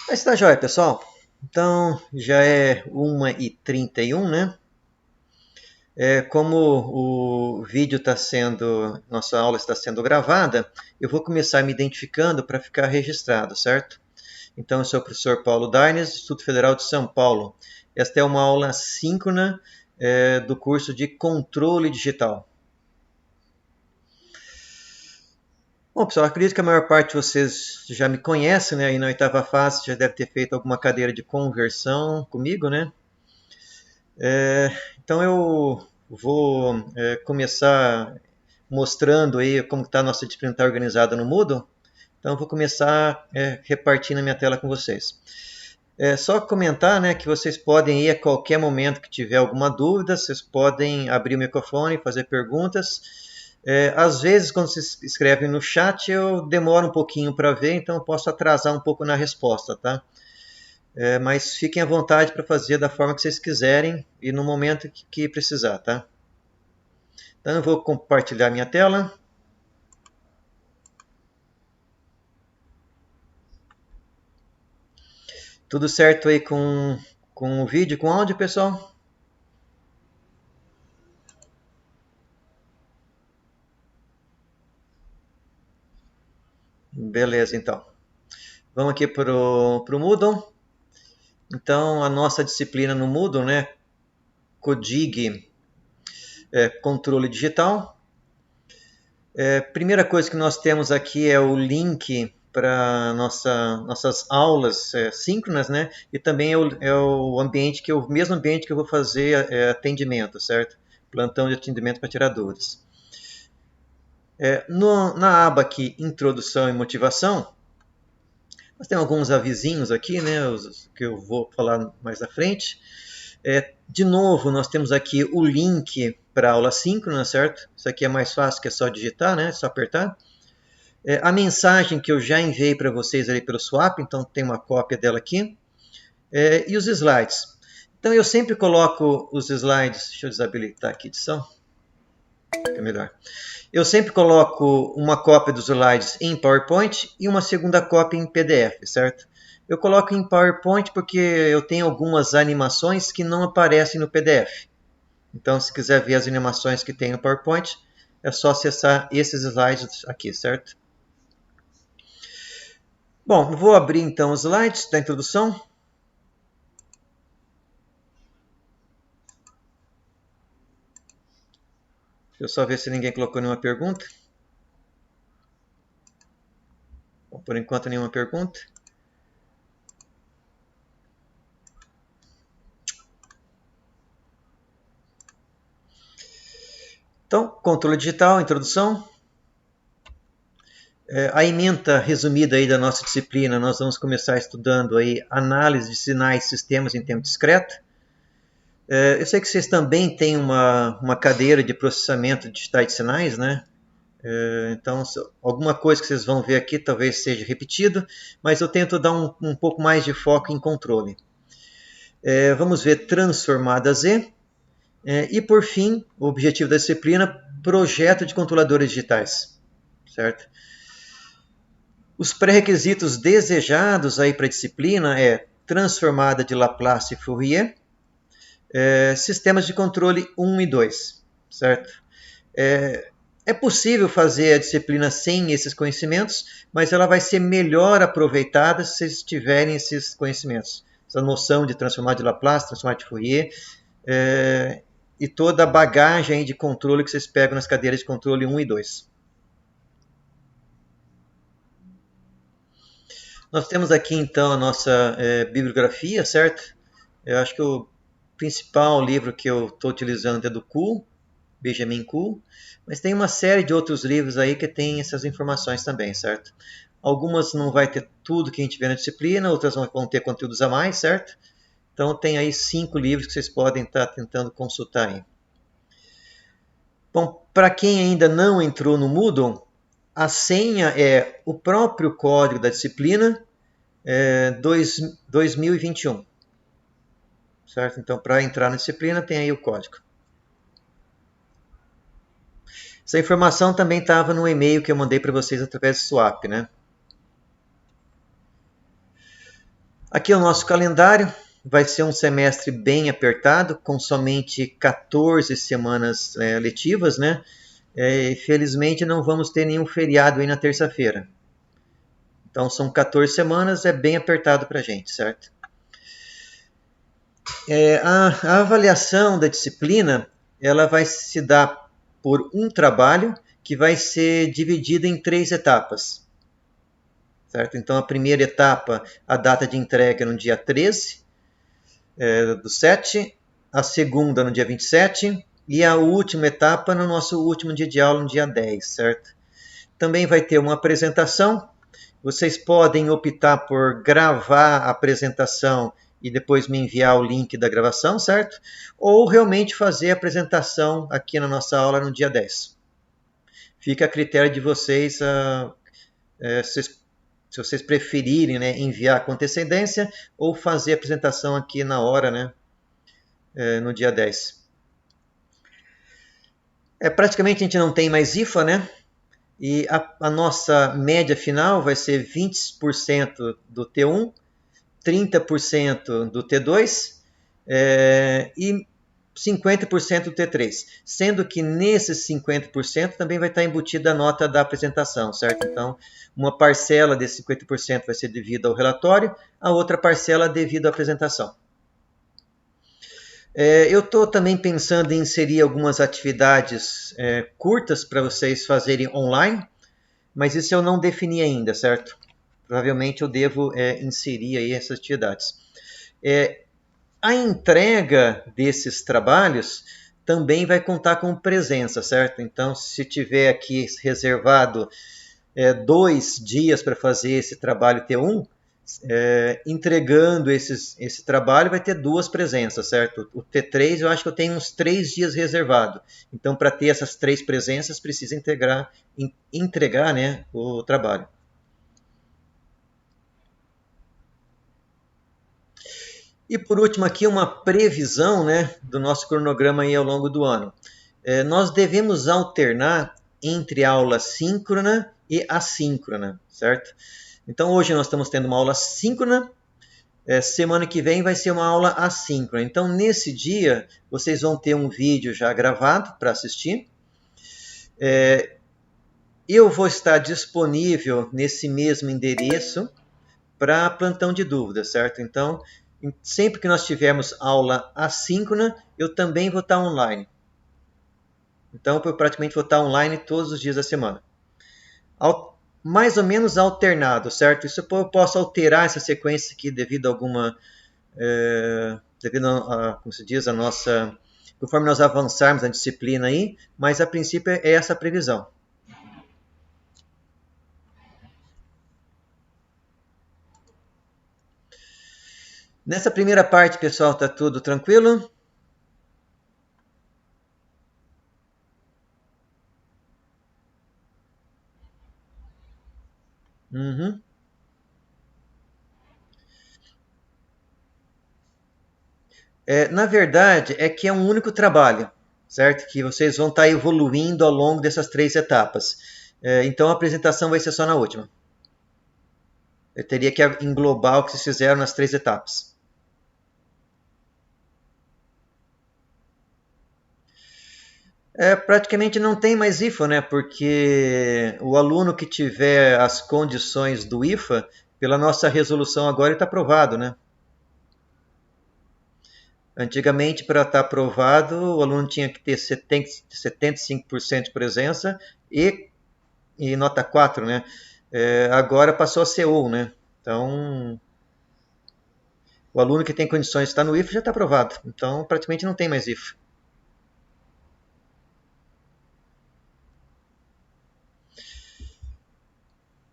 Mas tá jóia, pessoal. Então, já é 1h31, né? Como o vídeo está sendo, nossa aula está sendo gravada, eu vou começar me identificando para ficar registrado, certo? Então, eu sou o professor Paulo Darnes, do Instituto Federal de São Paulo. Esta é uma aula síncrona do curso de Controle Digital. Bom, pessoal, acredito que a maior parte de vocês já me conhece, né? Aí na oitava fase já deve ter feito alguma cadeira de conversão comigo, né? Então eu vou começar mostrando aí como está a nossa disciplina tá organizada no Moodle. Então eu vou começar repartindo a minha tela com vocês. É só comentar, né, que vocês podem ir a qualquer momento que tiver alguma dúvida, vocês podem abrir o microfone, fazer perguntas. Às vezes, quando vocês escrevem no chat, eu demoro um pouquinho para ver, então eu posso atrasar um pouco na resposta, tá? Mas fiquem à vontade para fazer da forma que vocês quiserem e no momento que precisar, tá? Então eu vou compartilhar minha tela. Tudo certo aí com o vídeo, com o áudio, pessoal? Beleza, então. Vamos aqui para o Moodle. Então, a nossa disciplina no Moodle, né? CODIG, Controle Digital. Primeira coisa que nós temos aqui é o link para nossas aulas síncronas, né? E também é o ambiente o mesmo ambiente que eu vou fazer atendimento, certo? Plantão de atendimento para tirar dúvidas. Na aba aqui, Introdução e Motivação, nós temos alguns avisinhos aqui, né? Que eu vou falar mais à frente. De novo, nós temos aqui o link para a aula síncrona, certo? Isso aqui é mais fácil, que é só digitar, né? Só apertar. A mensagem que eu já enviei para vocês ali pelo Swap, então tem uma cópia dela aqui. E os slides. Então eu sempre coloco os slides, deixa eu desabilitar aqui a edição, fica melhor. Eu sempre coloco uma cópia dos slides em PowerPoint e uma segunda cópia em PDF, certo? Eu coloco em PowerPoint porque eu tenho algumas animações que não aparecem no PDF. Então, se quiser ver as animações que tem no PowerPoint, é só acessar esses slides aqui, certo? Bom, vou abrir então os slides da introdução. Deixa eu só ver se ninguém colocou nenhuma pergunta. Bom, por enquanto, nenhuma pergunta. Então, controle digital, introdução. A ementa resumida aí da nossa disciplina, nós vamos começar estudando aí análise de sinais e sistemas em tempo discreto. Eu sei que vocês também têm uma cadeira de processamento digitais de sinais, né? Então, alguma coisa que vocês vão ver aqui talvez seja repetido, mas eu tento dar um pouco mais de foco em controle. Vamos ver transformada Z. E, por fim, o objetivo da disciplina, projeto de controladores digitais. Certo? Os pré-requisitos desejados aí para a disciplina é transformada de Laplace e Fourier, sistemas de controle 1 e 2, certo? É possível fazer a disciplina sem esses conhecimentos, mas ela vai ser melhor aproveitada se vocês tiverem esses conhecimentos. Essa noção de transformar de Laplace, transformar de Fourier, e toda a bagagem de controle que vocês pegam nas cadeiras de controle 1 e 2. Nós temos aqui então a nossa bibliografia, certo? Eu acho que o principal livro que eu estou utilizando é do Kuhl, Benjamin Kuhl, mas tem uma série de outros livros aí que tem essas informações também, certo? Algumas não vai ter tudo que a gente vê na disciplina, outras vão ter conteúdos a mais, certo? Então tem aí 5 livros que vocês podem estar tentando consultar aí. Bom, para quem ainda não entrou no Moodle, a senha é o próprio código da disciplina 2021. Certo? Então, para entrar na disciplina, tem aí o código. Essa informação também estava no e-mail que eu mandei para vocês através do Swap, né? Aqui é o nosso calendário. Vai ser um semestre bem apertado, com somente 14 semanas letivas, né? Felizmente não vamos ter nenhum feriado aí na terça-feira. Então são 14 semanas, é bem apertado para a gente, certo? A avaliação da disciplina, ela vai se dar por um trabalho que vai ser dividido em 3 etapas. Certo? Então a primeira etapa, a data de entrega é no dia 13 do 7, a segunda no dia 27 e a última etapa no nosso último dia de aula, no dia 10, certo? Também vai ter uma apresentação. Vocês podem optar por gravar a apresentação e depois me enviar o link da gravação, certo? Ou realmente fazer a apresentação aqui na nossa aula no dia 10. Fica a critério de vocês, se vocês preferirem, né, enviar com antecedência ou fazer a apresentação aqui na hora, né, no dia 10. Praticamente a gente não tem mais IFA, né? E a nossa média final vai ser 20% do T1, 30% do T2 e 50% do T3. Sendo que nesses 50% também vai estar embutida a nota da apresentação, certo? Então, uma parcela desses 50% vai ser devida ao relatório, a outra parcela devida à apresentação. Eu estou também pensando em inserir algumas atividades curtas para vocês fazerem online, mas isso eu não defini ainda, certo? Provavelmente eu devo inserir aí essas atividades. A entrega desses trabalhos também vai contar com presença, certo? Então, se tiver aqui reservado 2 dias para fazer esse trabalho T1, entregando esse trabalho vai ter 2 presenças, certo? O T3 eu acho que eu tenho uns 3 dias reservado. Então, para ter essas 3 presenças, precisa entregar, né, o trabalho. E por último aqui uma previsão, né, do nosso cronograma aí ao longo do ano. Nós devemos alternar entre a aula síncrona e assíncrona, certo? Então hoje nós estamos tendo uma aula síncrona, semana que vem vai ser uma aula assíncrona. Então nesse dia vocês vão ter um vídeo já gravado para assistir. Eu vou estar disponível nesse mesmo endereço para plantão de dúvidas, certo? Então sempre que nós tivermos aula assíncrona, eu também vou estar online. Então eu praticamente vou estar online todos os dias da semana. Mais ou menos alternado, certo? Isso eu posso alterar essa sequência aqui devido a alguma... devido a, como se diz, a nossa... Conforme nós avançarmos na disciplina aí, mas a princípio é essa a previsão. Nessa primeira parte, pessoal, está tudo tranquilo? Uhum. Na verdade, é que é um único trabalho, certo? Que vocês vão estar evoluindo ao longo dessas 3 etapas. Então a apresentação vai ser só na última. Eu teria que englobar o que vocês fizeram nas 3 etapas. Praticamente não tem mais IFA, né? Porque o aluno que tiver as condições do IFA, pela nossa resolução agora, está aprovado, né? Antigamente, para estar aprovado, o aluno tinha que ter 75% de presença e nota 4, né? Agora passou a ser 1, né? Então, o aluno que tem condições de estar no IFA já está aprovado. Então, praticamente não tem mais IFA.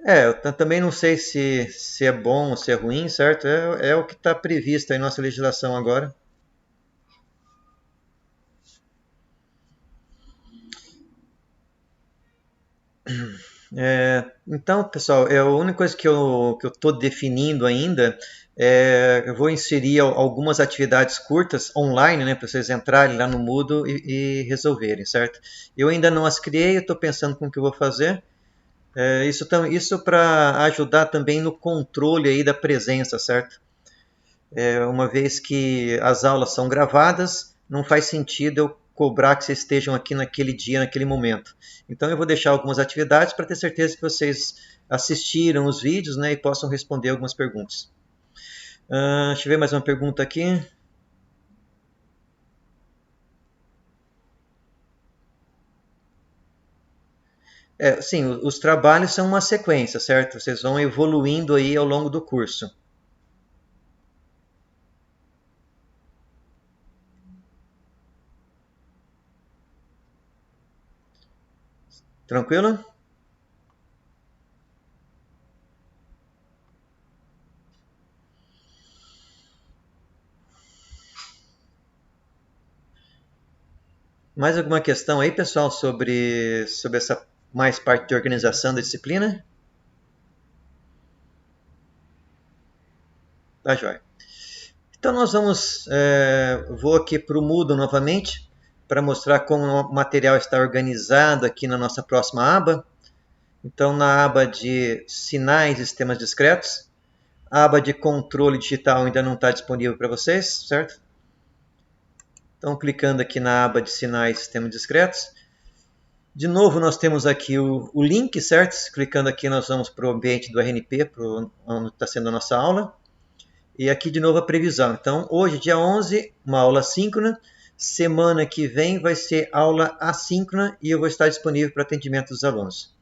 Eu também não sei se é bom ou se é ruim, certo? É o que está previsto em nossa legislação agora. Então, pessoal, a única coisa que eu estou definindo ainda eu vou inserir algumas atividades curtas online, né, para vocês entrarem lá no Moodle e resolverem, certo? Eu ainda não as criei, eu estou pensando com o que eu vou fazer. Isso para ajudar também no controle aí da presença, certo? Uma vez que as aulas são gravadas, não faz sentido eu cobrar que vocês estejam aqui naquele dia, naquele momento. Então eu vou deixar algumas atividades para ter certeza que vocês assistiram os vídeos, né, e possam responder algumas perguntas. Deixa eu ver mais uma pergunta aqui. Sim, os trabalhos são uma sequência, certo? Vocês vão evoluindo aí ao longo do curso. Tranquilo? Mais alguma questão aí, pessoal, sobre essa mais parte de organização da disciplina? Tá, joia. Então nós vou aqui para o Moodle novamente, para mostrar como o material está organizado aqui na nossa próxima aba. Então na aba de sinais e sistemas discretos, a aba de controle digital ainda não está disponível para vocês, certo? Então clicando aqui na aba de sinais e sistemas discretos, de novo nós temos aqui o link, certo? Clicando aqui nós vamos para o ambiente do RNP, onde está sendo a nossa aula. E aqui de novo a previsão. Então, hoje, dia 11, uma aula síncrona. Semana que vem vai ser aula assíncrona e eu vou estar disponível para atendimento dos alunos.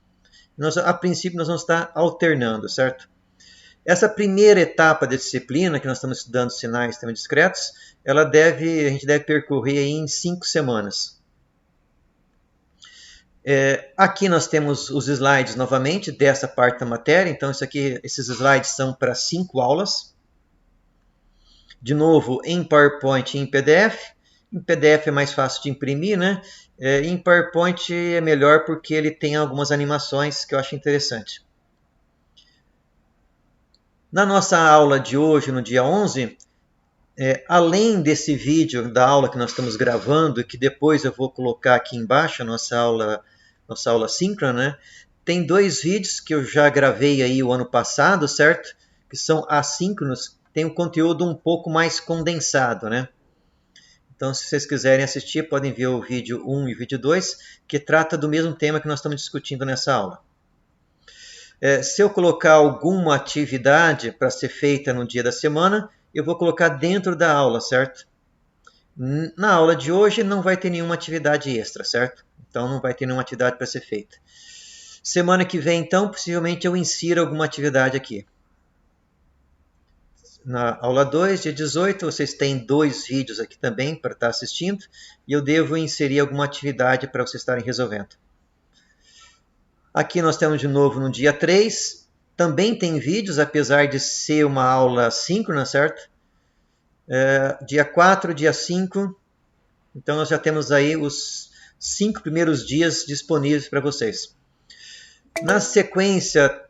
A princípio, nós vamos estar alternando, certo? Essa primeira etapa da disciplina, que nós estamos estudando sinais e sistemas discretos, a gente deve percorrer aí em 5 semanas. Aqui nós temos os slides novamente dessa parte da matéria. Então, esses slides são para 5 aulas. De novo, em PowerPoint e em PDF. Em PDF é mais fácil de imprimir, né? Em PowerPoint é melhor porque ele tem algumas animações que eu acho interessante. Na nossa aula de hoje, no dia 11, além desse vídeo da aula que nós estamos gravando, que depois eu vou colocar aqui embaixo, a nossa aula síncrona, né? Tem 2 vídeos que eu já gravei aí o ano passado, certo? Que são assíncronos, tem um conteúdo um pouco mais condensado, né? Então, se vocês quiserem assistir, podem ver o vídeo 1 e o vídeo 2, que trata do mesmo tema que nós estamos discutindo nessa aula. Se eu colocar alguma atividade para ser feita no dia da semana, eu vou colocar dentro da aula, certo? Na aula de hoje não vai ter nenhuma atividade extra, certo? Então, não vai ter nenhuma atividade para ser feita. Semana que vem, então, possivelmente eu insiro alguma atividade aqui. Na aula 2, dia 18, vocês têm 2 vídeos aqui também para estar assistindo, e eu devo inserir alguma atividade para vocês estarem resolvendo. Aqui nós temos de novo no dia 3, também tem vídeos, apesar de ser uma aula síncrona, certo? Dia 4, dia 5, então nós já temos aí os 5 primeiros dias disponíveis para vocês. Na sequência,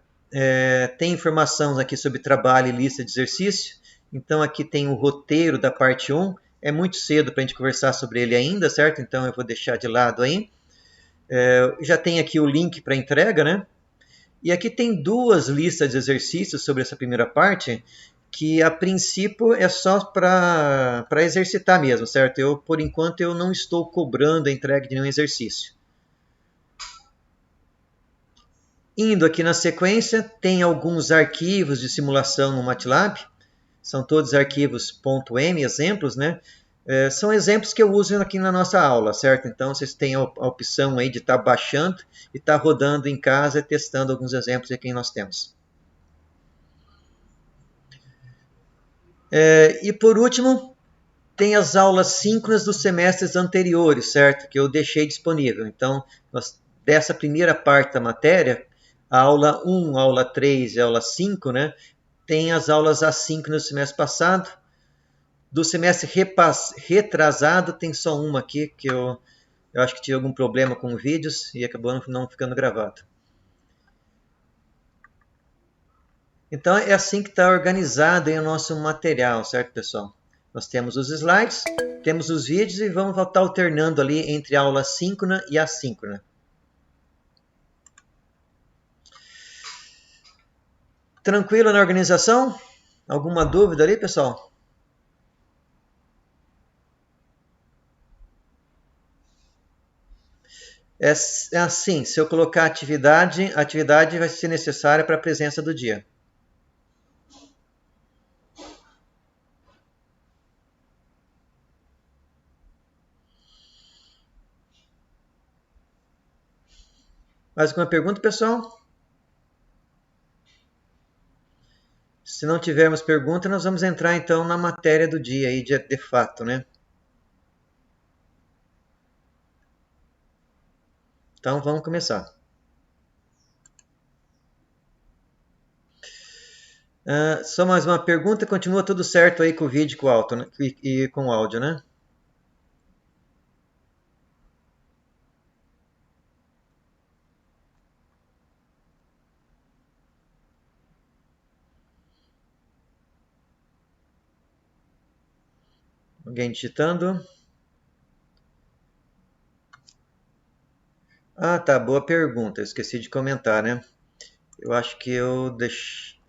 tem informações aqui sobre trabalho e lista de exercício. Então aqui tem o roteiro da parte 1. É muito cedo para a gente conversar sobre ele ainda, certo? Então eu vou deixar de lado aí. Já tem aqui o link para entrega, né? E aqui tem 2 listas de exercícios sobre essa primeira parte, que a princípio é só para exercitar mesmo, certo? Por enquanto eu não estou cobrando a entrega de nenhum exercício. Indo aqui na sequência, tem alguns arquivos de simulação no MATLAB. São todos arquivos .m, exemplos, né? São exemplos que eu uso aqui na nossa aula, certo? Então, vocês têm a opção aí de estar baixando e estar rodando em casa, testando alguns exemplos aqui que nós temos. E por último, tem as aulas síncronas dos semestres anteriores, certo? Que eu deixei disponível. Então, dessa primeira parte da matéria, a aula 1, a aula 3 e a aula 5, né? Tem as aulas assíncronas do semestre passado. Do semestre retrasado, tem só uma aqui, que eu acho que tive algum problema com vídeos e acabou não ficando gravado. Então, é assim que está organizado aí o nosso material, certo, pessoal? Nós temos os slides, temos os vídeos e vamos estar alternando ali entre a aula síncrona e assíncrona. Tranquilo na organização? Alguma dúvida ali, pessoal? É assim, se eu colocar atividade, a atividade vai ser necessária para a presença do dia. Mais alguma pergunta, pessoal? Se não tivermos pergunta, nós vamos entrar então na matéria do dia aí, de fato, né? Então vamos começar. Só mais uma pergunta, continua tudo certo aí com o vídeo e com o áudio, né? Alguém digitando? Ah, tá, boa pergunta. Eu esqueci de comentar, né? Eu acho que eu deixei.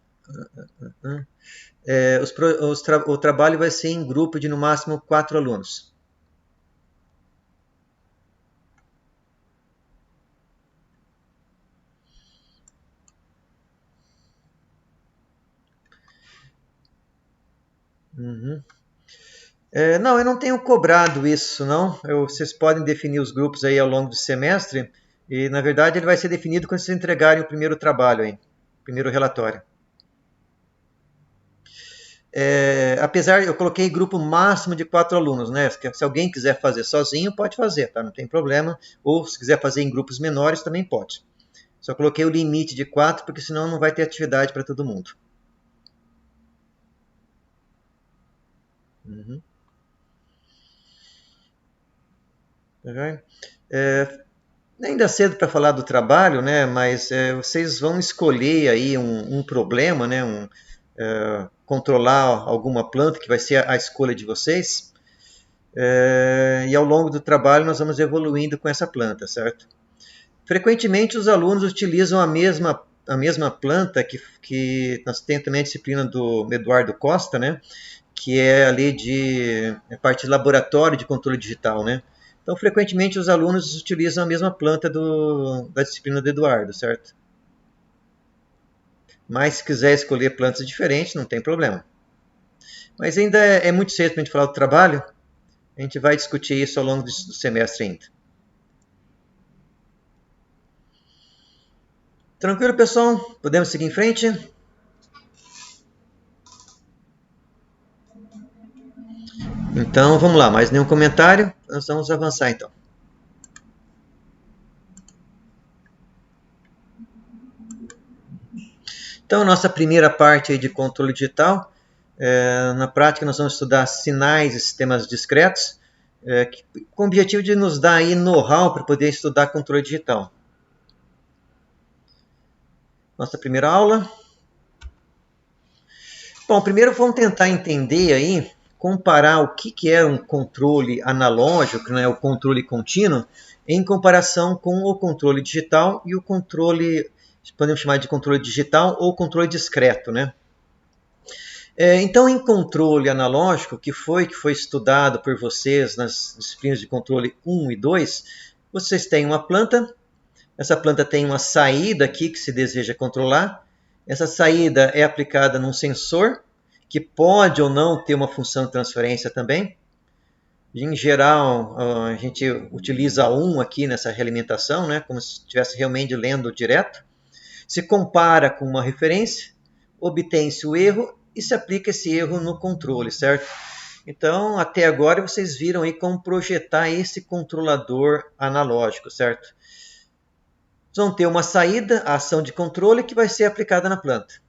O trabalho vai ser em grupo de no máximo 4 alunos. Uhum. Não, eu não tenho cobrado isso, não. Vocês podem definir os grupos aí ao longo do semestre e, na verdade, ele vai ser definido quando vocês entregarem o primeiro trabalho aí, o primeiro relatório. Apesar, eu coloquei grupo máximo de 4 alunos, né? Se alguém quiser fazer sozinho, pode fazer, tá? Não tem problema. Ou se quiser fazer em grupos menores, também pode. Só coloquei o limite de 4, porque senão não vai ter atividade para todo mundo. Uhum. Ainda cedo para falar do trabalho, né? Mas vocês vão escolher aí um problema, né? Controlar alguma planta que vai ser a escolha de vocês. E ao longo do trabalho nós vamos evoluindo com essa planta, certo? Frequentemente os alunos utilizam a mesma planta que nós temos também a disciplina do Eduardo Costa, né? Que é ali de parte de laboratório de controle digital, né? Então, frequentemente os alunos utilizam a mesma planta da disciplina do Eduardo, certo? Mas se quiser escolher plantas diferentes, não tem problema. Mas ainda é muito cedo para a gente falar do trabalho. A gente vai discutir isso ao longo do semestre ainda. Tranquilo, pessoal? Podemos seguir em frente? Então, vamos lá. Mais nenhum comentário? Nós vamos avançar, então. Então, nossa primeira parte aí de controle digital. Na prática, nós vamos estudar sinais e sistemas discretos, com o objetivo de nos dar aí know-how para poder estudar controle digital. Nossa primeira aula. Bom, primeiro vamos tentar entender aí, comparar o que é um controle analógico, né, o controle contínuo, em comparação com o controle digital e o controle, podemos chamar de controle digital ou controle discreto, né? Então, em controle analógico, que foi estudado por vocês nas disciplinas de controle 1 e 2, vocês têm uma planta, essa planta tem uma saída aqui que se deseja controlar, essa saída é aplicada num sensor, que pode ou não ter uma função de transferência também. Em geral, a gente utiliza 1 aqui nessa realimentação, né, como se estivesse realmente lendo direto. Se compara com uma referência, obtém-se o erro e se aplica esse erro no controle, certo? Então, até agora vocês viram aí como projetar esse controlador analógico, certo? Vão ter uma saída, a ação de controle, que vai ser aplicada na planta.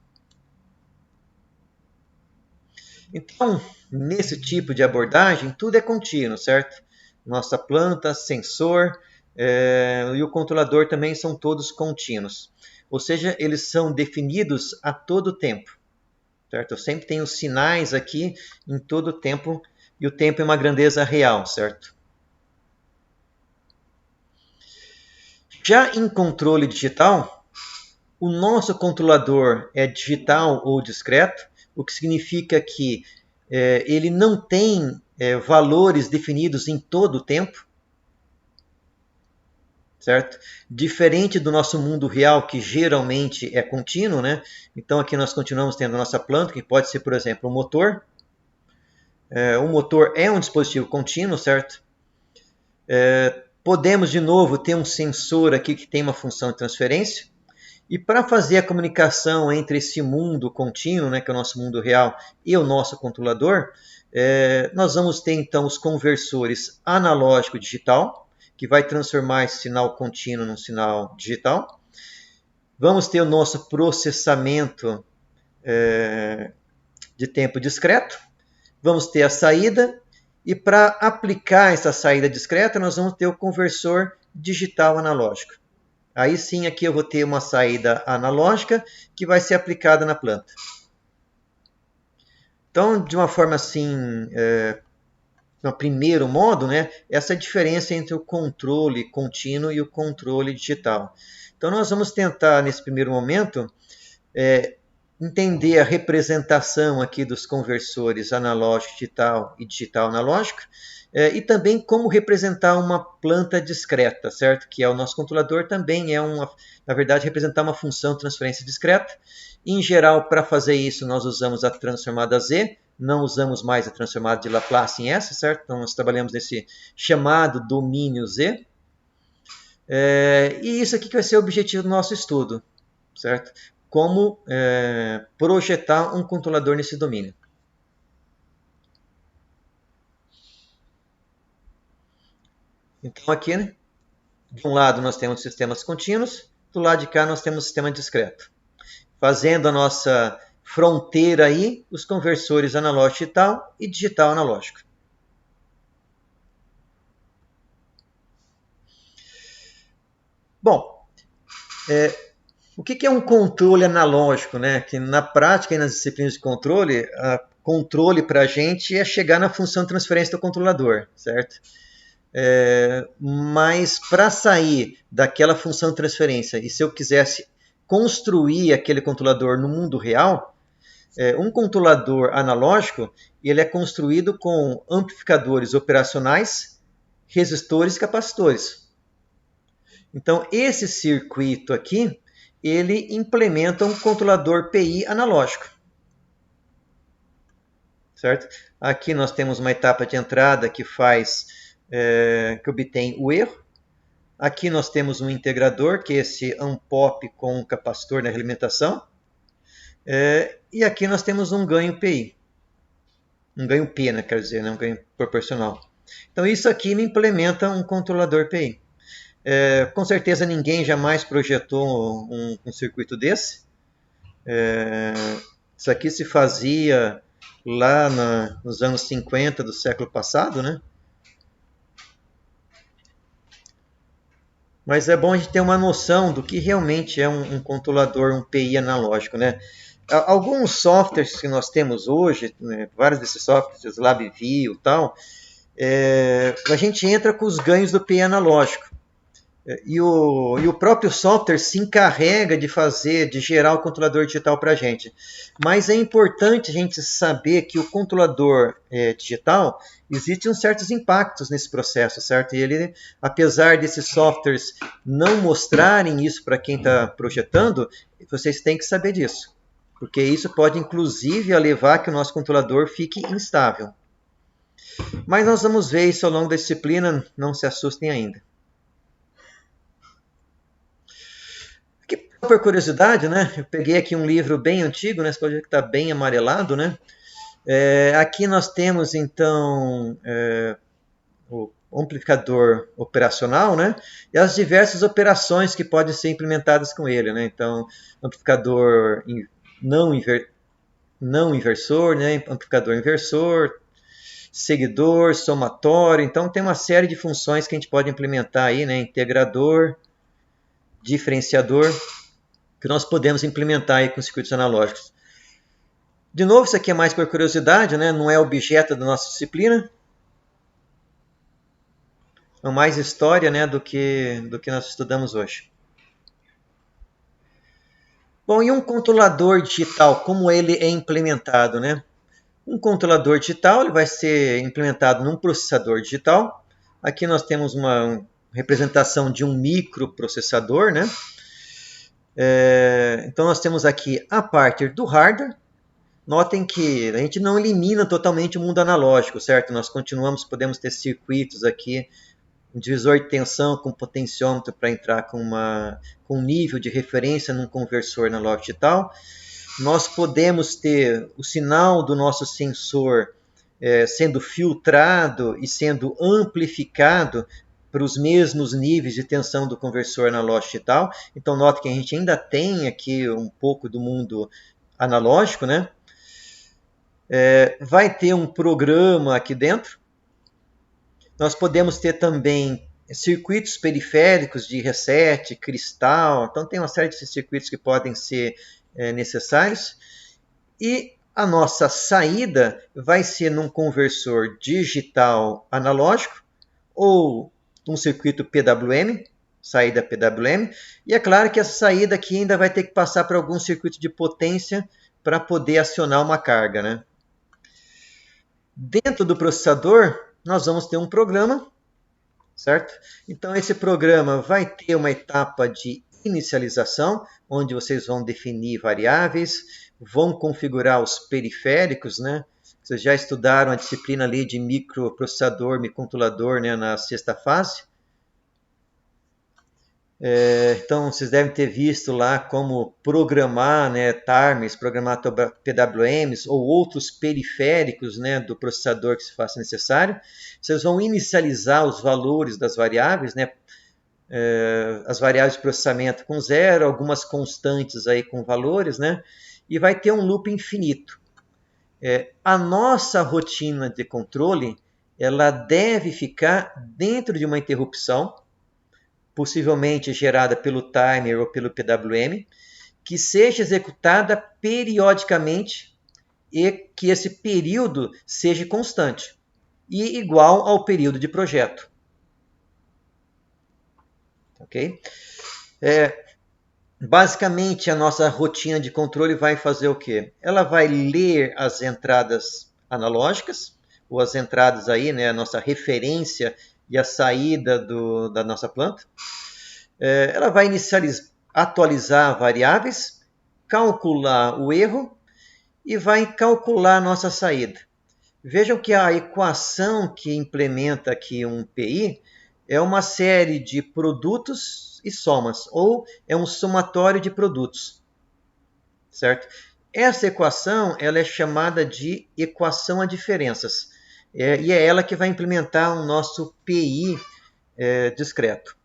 Então, nesse tipo de abordagem, tudo é contínuo, certo? Nossa planta, sensor e o controlador também são todos contínuos. Ou seja, eles são definidos a todo tempo. Certo? Eu sempre tenho sinais aqui em todo o tempo, e o tempo é uma grandeza real, certo? Já em controle digital, o nosso controlador é digital ou discreto, o que significa que ele não tem valores definidos em todo o tempo, certo? Diferente do nosso mundo real, que geralmente é contínuo, né? Então aqui nós continuamos tendo a nossa planta, que pode ser, por exemplo, um motor. O motor é um dispositivo contínuo, certo? Podemos, de novo, ter um sensor aqui que tem uma função de transferência. E para fazer a comunicação entre esse mundo contínuo, né, que é o nosso mundo real, e o nosso controlador, nós vamos ter então os conversores analógico-digital, que vai transformar esse sinal contínuo num sinal digital. Vamos ter o nosso processamento de tempo discreto. Vamos ter a saída. E para aplicar essa saída discreta, nós vamos ter o conversor digital analógico. Aí sim, aqui eu vou ter uma saída analógica que vai ser aplicada na planta. Então, de uma forma assim, no primeiro modo, né, essa é a diferença entre o controle contínuo e o controle digital. Então, nós vamos tentar, nesse primeiro momento, entender a representação aqui dos conversores analógico digital e digital analógico, e também como representar uma planta discreta, certo? Que é o nosso controlador, também na verdade, representar uma função de transferência discreta. Em geral, para fazer isso, nós usamos a transformada Z, não usamos mais a transformada de Laplace em S, certo? Então, nós trabalhamos nesse chamado domínio Z. E isso aqui que vai ser o objetivo do nosso estudo, certo? Como projetar um controlador nesse domínio. Então aqui, né, de um lado nós temos sistemas contínuos, do lado de cá nós temos sistema discreto. Fazendo a nossa fronteira aí, os conversores analógico digital e digital analógico. Bom, o que é um controle analógico, né? Que na prática e nas disciplinas de controle, controle para a gente é chegar na função de transferência do controlador, certo? Mas para sair daquela função de transferência, e se eu quisesse construir aquele controlador no mundo real, um controlador analógico ele é construído com amplificadores operacionais, resistores e capacitores. Então, esse circuito aqui, ele implementa um controlador PI analógico. Certo? Aqui nós temos uma etapa de entrada que que obtém o erro. Aqui nós temos um integrador, que é esse unpop com um capacitor na alimentação. E aqui nós temos um ganho PI. Um ganho P, né, quer dizer, né, um ganho proporcional. Então isso aqui me implementa um controlador PI. Com certeza ninguém jamais projetou um circuito desse. Isso aqui se fazia lá nos anos 50 do século passado, né? Mas é bom a gente ter uma noção do que realmente é um controlador, um PI analógico, né? Alguns softwares que nós temos hoje, né, vários desses softwares, LabVIEW e tal, a gente entra com os ganhos do PI analógico. E o próprio software se encarrega de gerar o controlador digital para a gente. Mas é importante a gente saber que o controlador digital, existem certos impactos nesse processo, certo? E ele, apesar desses softwares não mostrarem isso para quem está projetando, vocês têm que saber disso. Porque isso pode, inclusive, levar a que o nosso controlador fique instável. Mas nós vamos ver isso ao longo da disciplina, não se assustem ainda. Por curiosidade, né? Eu peguei aqui um livro bem antigo, né? Você pode ver que está bem amarelado, né? Aqui nós temos, então, o amplificador operacional, né? E as diversas operações que podem ser implementadas com ele, né? Então, amplificador não inversor, né? Amplificador inversor, seguidor, somatório. Então, tem uma série de funções que a gente pode implementar aí, né? Integrador, diferenciador, que nós podemos implementar aí com circuitos analógicos. De novo, isso aqui é mais por curiosidade, né? Não é objeto da nossa disciplina. É mais história, né, do que nós estudamos hoje. Bom, e um controlador digital, como ele é implementado, né? Um controlador digital ele vai ser implementado num processador digital. Aqui nós temos representação de um microprocessador, né? Então nós temos aqui a parte do hardware. Notem que a gente não elimina totalmente o mundo analógico, certo? Nós podemos ter circuitos aqui, um divisor de tensão com potenciômetro para entrar com um nível de referência num conversor analógico digital. Nós podemos ter o sinal do nosso sensor sendo filtrado e sendo amplificado para os mesmos níveis de tensão do conversor analógico digital. Então, note que a gente ainda tem aqui um pouco do mundo analógico, né? Vai ter um programa aqui dentro. Nós podemos ter também circuitos periféricos de reset, cristal. Então, tem uma série de circuitos que podem ser necessários. E a nossa saída vai ser num conversor digital analógico ou um circuito PWM, saída PWM. E é claro que essa saída aqui ainda vai ter que passar por algum circuito de potência para poder acionar uma carga, né? Dentro do processador, nós vamos ter um programa, certo? Então, esse programa vai ter uma etapa de inicialização, onde vocês vão definir variáveis, vão configurar os periféricos, né? Vocês já estudaram a disciplina ali de microprocessador, microcontrolador, né, na sexta fase. Então, vocês devem ter visto lá como programar, né, timers, programar PWMs ou outros periféricos, né, do processador que se faça necessário. Vocês vão inicializar os valores das variáveis, né, as variáveis de processamento com zero, algumas constantes aí com valores, né, e vai ter um loop infinito. A nossa rotina de controle, ela deve ficar dentro de uma interrupção, possivelmente gerada pelo timer ou pelo PWM, que seja executada periodicamente e que esse período seja constante e igual ao período de projeto. Ok? Basicamente, a nossa rotina de controle vai fazer o quê? Ela vai ler as entradas analógicas, ou as entradas aí, né, a nossa referência e a saída da nossa planta. Ela vai atualizar variáveis, calcular o erro e vai calcular a nossa saída. Vejam que a equação que implementa aqui um PI é uma série de produtos e somas, ou é um somatório de produtos, certo? Essa equação ela é chamada de equação a diferenças, e é ela que vai implementar o nosso PI discreto,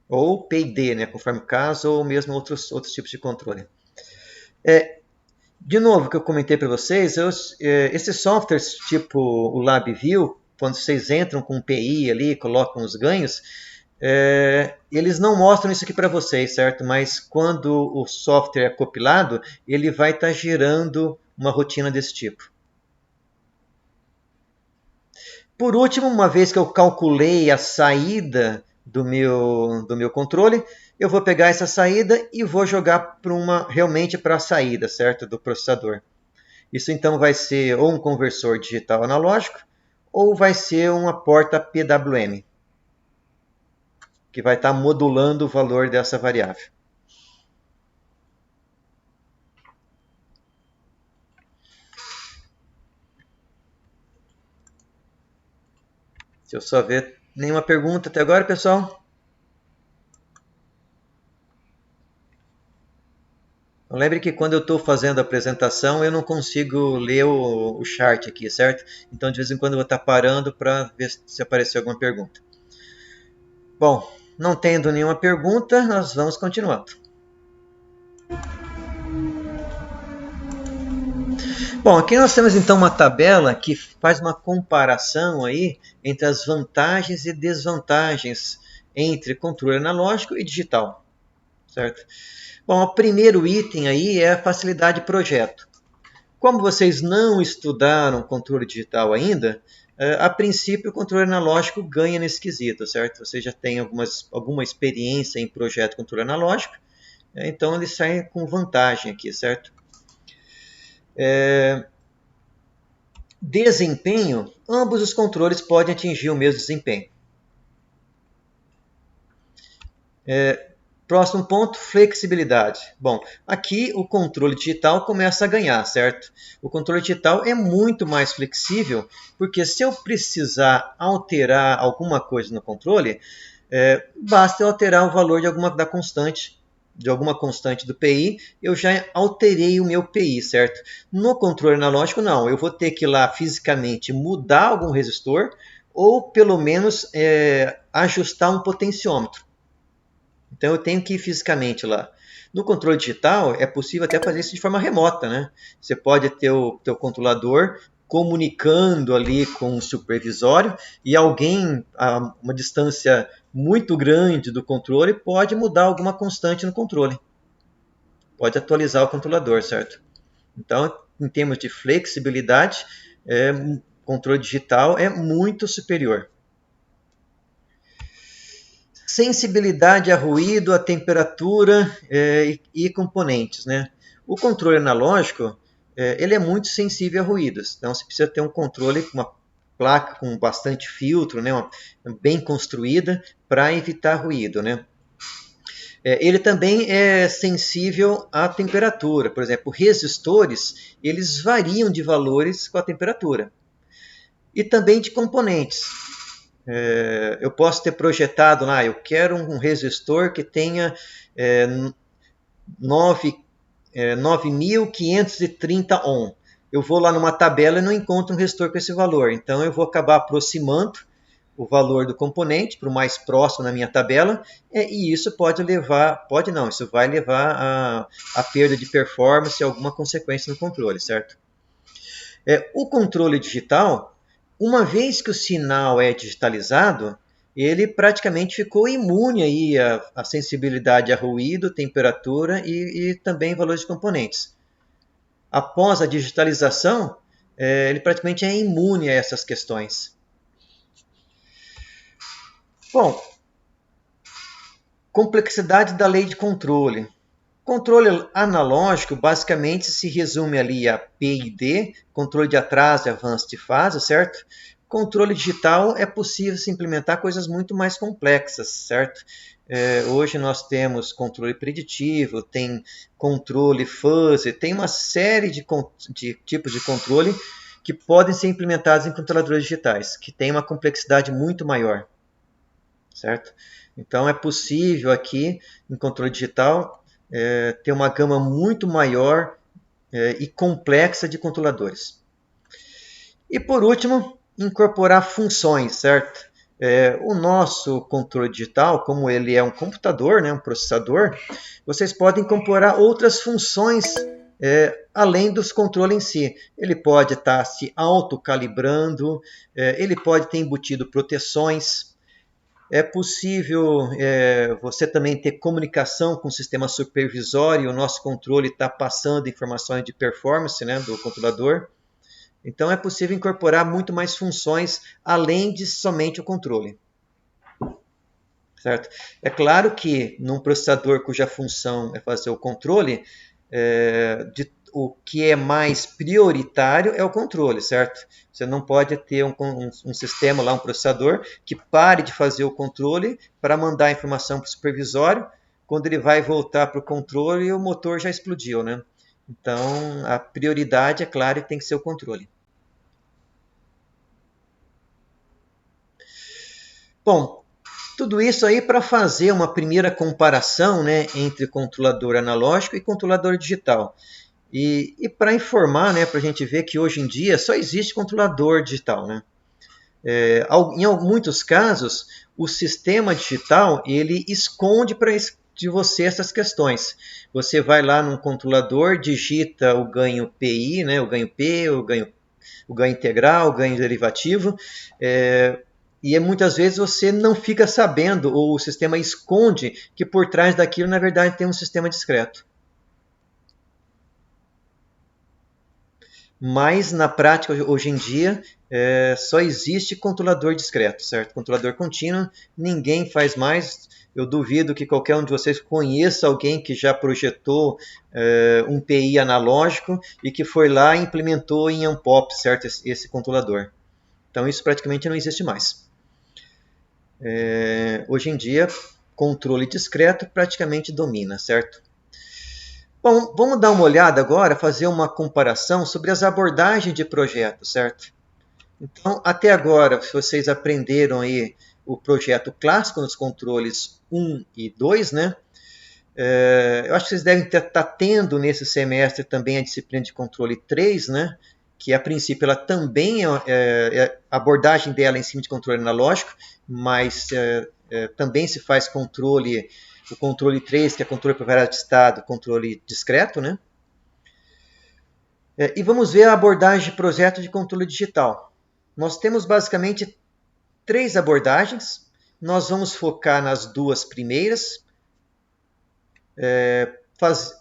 ou PID, né, conforme o caso, ou mesmo outros tipos de controle. De novo, o que eu comentei para vocês, esses softwares tipo o LabVIEW, quando vocês entram com um PI ali, colocam os ganhos, eles não mostram isso aqui para vocês, certo? Mas quando o software é compilado, ele vai estar gerando uma rotina desse tipo. Por último, uma vez que eu calculei a saída do meu controle, eu vou pegar essa saída e vou jogar realmente para a saída, certo? Do processador. Isso então vai ser ou um conversor digital analógico ou vai ser uma porta PWM, que vai estar modulando o valor dessa variável. Se eu só ver nenhuma pergunta até agora, pessoal. Então, lembre que quando eu estou fazendo a apresentação, eu não consigo ler o chart aqui, certo? Então, de vez em quando eu vou estar parando para ver se apareceu alguma pergunta. Bom, não tendo nenhuma pergunta, nós vamos continuando. Bom, aqui nós temos então uma tabela que faz uma comparação aí entre as vantagens e desvantagens entre controle analógico e digital, certo? Bom, o primeiro item aí é a facilidade de projeto. Como vocês não estudaram controle digital ainda, a princípio o controle analógico ganha nesse quesito, certo? Você já tem alguma experiência em projeto de controle analógico, então ele sai com vantagem aqui, certo? Desempenho, ambos os controles podem atingir o mesmo desempenho. Próximo ponto, flexibilidade. Bom, aqui o controle digital começa a ganhar, certo? O controle digital é muito mais flexível, porque se eu precisar alterar alguma coisa no controle, basta eu alterar o valor de alguma constante do PI, eu já alterei o meu PI, certo? No controle analógico, não. Eu vou ter que ir lá fisicamente mudar algum resistor ou pelo menos ajustar um potenciômetro. Então eu tenho que ir fisicamente lá. No controle digital é possível até fazer isso de forma remota, né? Você pode ter o teu controlador comunicando ali com o supervisório e alguém a uma distância muito grande do controle pode mudar alguma constante no controle. Pode atualizar o controlador, certo? Então, em termos de flexibilidade, o controle digital é muito superior. Sensibilidade a ruído, a temperatura e componentes, né? O controle analógico ele é muito sensível a ruídos, então você precisa ter um controle com uma placa com bastante filtro, né? Bem construída para evitar ruído, né? Ele também é sensível à temperatura, por exemplo, resistores eles variam de valores com a temperatura e também de componentes. Eu posso ter projetado lá, eu quero um resistor que tenha 9.530 ohm. Eu vou lá numa tabela e não encontro um resistor com esse valor. Então eu vou acabar aproximando o valor do componente para o mais próximo na minha tabela, e isso isso vai levar a perda de performance e alguma consequência no controle, certo? O controle digital, uma vez que o sinal é digitalizado, ele praticamente ficou imune aí à sensibilidade a ruído, temperatura e também valores de componentes. Após a digitalização, ele praticamente é imune a essas questões. Bom, complexidade da lei de controle. Controle analógico basicamente se resume ali a PID, controle de atraso e avanço de fase, certo? Controle digital é possível se implementar coisas muito mais complexas, certo? Hoje nós temos controle preditivo, tem controle fuzzy, tem uma série de tipos de controle que podem ser implementados em controladores digitais, que tem uma complexidade muito maior, certo? Então é possível aqui em controle digital ter uma gama muito maior e complexa de controladores. E por último, incorporar funções, certo? O nosso controle digital, como ele é um computador, né, um processador, vocês podem incorporar outras funções além dos controles em si. Ele pode estar se autocalibrando, ele pode ter embutido proteções. É possível você também ter comunicação com o sistema supervisório, o nosso controle está passando informações de performance, né, do controlador. Então é possível incorporar muito mais funções além de somente o controle. Certo? É claro que num processador cuja função é fazer o controle, o que é mais prioritário é o controle, certo? Você não pode ter um sistema lá, um processador, que pare de fazer o controle para mandar a informação para o supervisório. Quando ele vai voltar para o controle, o motor já explodiu, né? Então, a prioridade, é claro, tem que ser o controle. Bom, tudo isso aí para fazer uma primeira comparação, né, entre controlador analógico e controlador digital. E para informar, né, para a gente ver que hoje em dia só existe controlador digital, né? Em muitos casos, o sistema digital ele esconde de você essas questões. Você vai lá num controlador, digita o ganho PI, né, o ganho P, o ganho integral, o ganho derivativo, e muitas vezes você não fica sabendo, ou o sistema esconde que por trás daquilo, na verdade, tem um sistema discreto. Mas na prática, hoje em dia, só existe controlador discreto, certo? Controlador contínuo, ninguém faz mais. Eu duvido que qualquer um de vocês conheça alguém que já projetou um PI analógico e que foi lá e implementou em Unpop, certo? Esse controlador. Então isso praticamente não existe mais. Hoje em dia, controle discreto praticamente domina, certo? Bom, vamos dar uma olhada agora, fazer uma comparação sobre as abordagens de projeto, certo? Então, até agora, se vocês aprenderam aí o projeto clássico nos controles 1 e 2, né? Eu acho que vocês devem estar tendo nesse semestre também a disciplina de controle 3, né? Que a princípio ela também a abordagem dela é em cima de controle analógico, mas também se faz o controle 3, que é controle por variável de estado, controle discreto, né? E vamos ver a abordagem de projeto de controle digital. Nós temos basicamente 3 abordagens. Nós vamos focar nas 2 primeiras.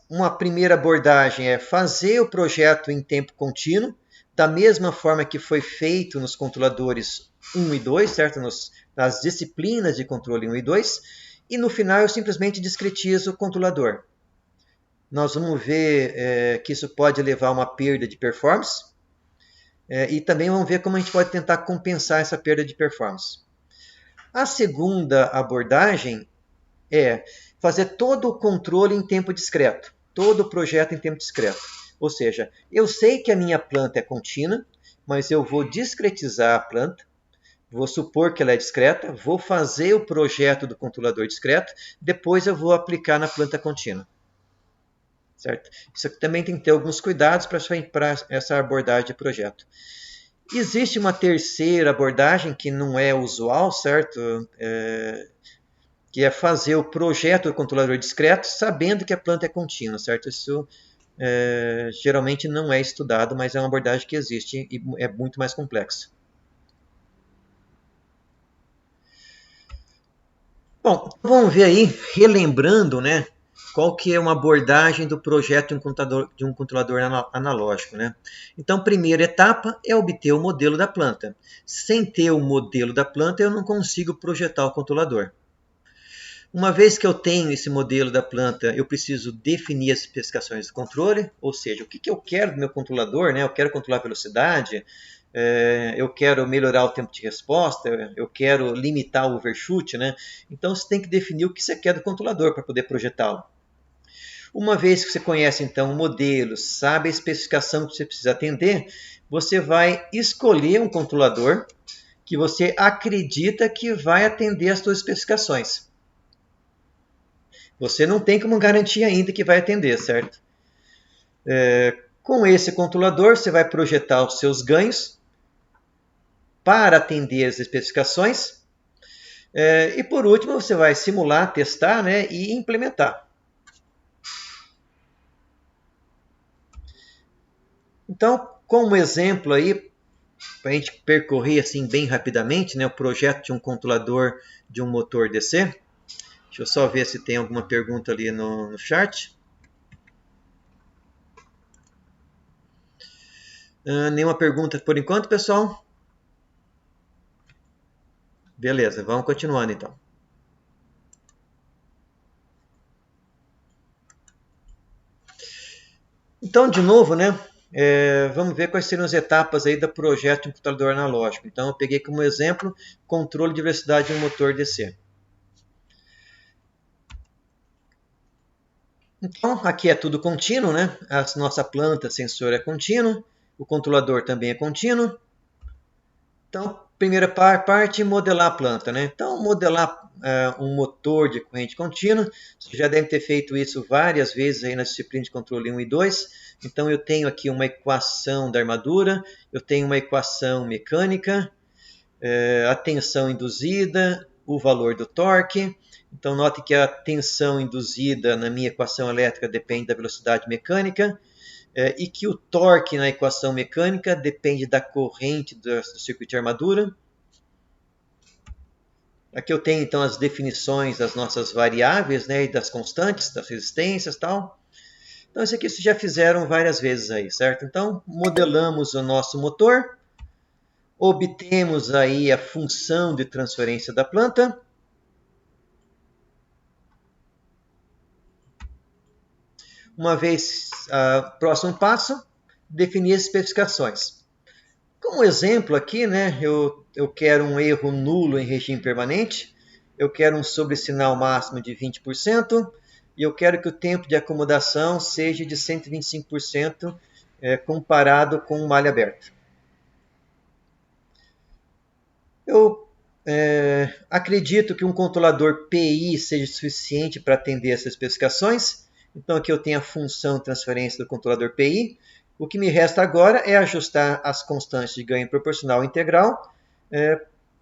Uma primeira abordagem é fazer o projeto em tempo contínuo, da mesma forma que foi feito nos controladores 1 e 2, certo? Nas disciplinas de controle 1 e 2. E no final eu simplesmente discretizo o controlador. Nós vamos ver que isso pode levar a uma perda de performance. E também vamos ver como a gente pode tentar compensar essa perda de performance. A segunda abordagem é fazer todo o controle em tempo discreto, todo o projeto em tempo discreto. Ou seja, eu sei que a minha planta é contínua, mas eu vou discretizar a planta, vou supor que ela é discreta, vou fazer o projeto do controlador discreto, depois eu vou aplicar na planta contínua. Certo? Isso aqui também tem que ter alguns cuidados para essa abordagem de projeto. Existe uma terceira abordagem que não é usual, certo? Que é fazer o projeto do controlador discreto sabendo que a planta é contínua, certo? Isso geralmente não é estudado, mas é uma abordagem que existe e é muito mais complexa. Bom, vamos ver aí, relembrando, né, qual que é uma abordagem do projeto de um controlador analógico, né? Então, primeira etapa é obter o modelo da planta. Sem ter o modelo da planta, eu não consigo projetar o controlador. Uma vez que eu tenho esse modelo da planta, eu preciso definir as especificações do controle, ou seja, o que eu quero do meu controlador, né? Eu quero controlar a velocidade, eu quero melhorar o tempo de resposta, eu quero limitar o overshoot, né? Então você tem que definir o que você quer do controlador para poder projetá-lo. Uma vez que você conhece então o modelo, sabe a especificação que você precisa atender, você vai escolher um controlador que você acredita que vai atender as suas especificações. Você não tem como garantir ainda que vai atender, certo? Com esse controlador, você vai projetar os seus ganhos para atender as especificações. E por último, você vai simular, testar, né, e implementar. Então, como exemplo aí, para a gente percorrer assim bem rapidamente, né, o projeto de um controlador de um motor DC. Deixa eu só ver se tem alguma pergunta ali no chat. Nenhuma pergunta por enquanto, pessoal? Beleza, vamos continuando então. Então, de novo, né? Vamos ver quais seriam as etapas aí do projeto de um computador analógico. Então, eu peguei como exemplo controle de velocidade de um motor DC. Então, aqui é tudo contínuo, né? A nossa planta sensor é contínuo, o controlador também é contínuo. Então, primeira parte, modelar a planta, né? Então, modelar um motor de corrente contínua, você já deve ter feito isso várias vezes aí na disciplina de controle 1 e 2. Então, eu tenho aqui uma equação da armadura, eu tenho uma equação mecânica, a tensão induzida, o valor do torque. Então, note que a tensão induzida na minha equação elétrica depende da velocidade mecânica e que o torque na equação mecânica depende da corrente do circuito de armadura. Aqui eu tenho então as definições das nossas variáveis, né, e das constantes, das resistências e tal. Então, isso aqui vocês já fizeram várias vezes aí, certo? Então, modelamos o nosso motor, obtemos aí a função de transferência da planta. Uma vez, próximo passo, definir as especificações. Como exemplo aqui, né, eu quero um erro nulo em regime permanente. eu quero um sobresinal máximo de 20%, e eu quero que o tempo de acomodação seja de 125% comparado com malha aberta. Eu acredito que um controlador PI seja suficiente para atender essas especificações. Então aqui eu tenho a função de transferência do controlador PI. O que me resta agora é ajustar as constantes de ganho proporcional integral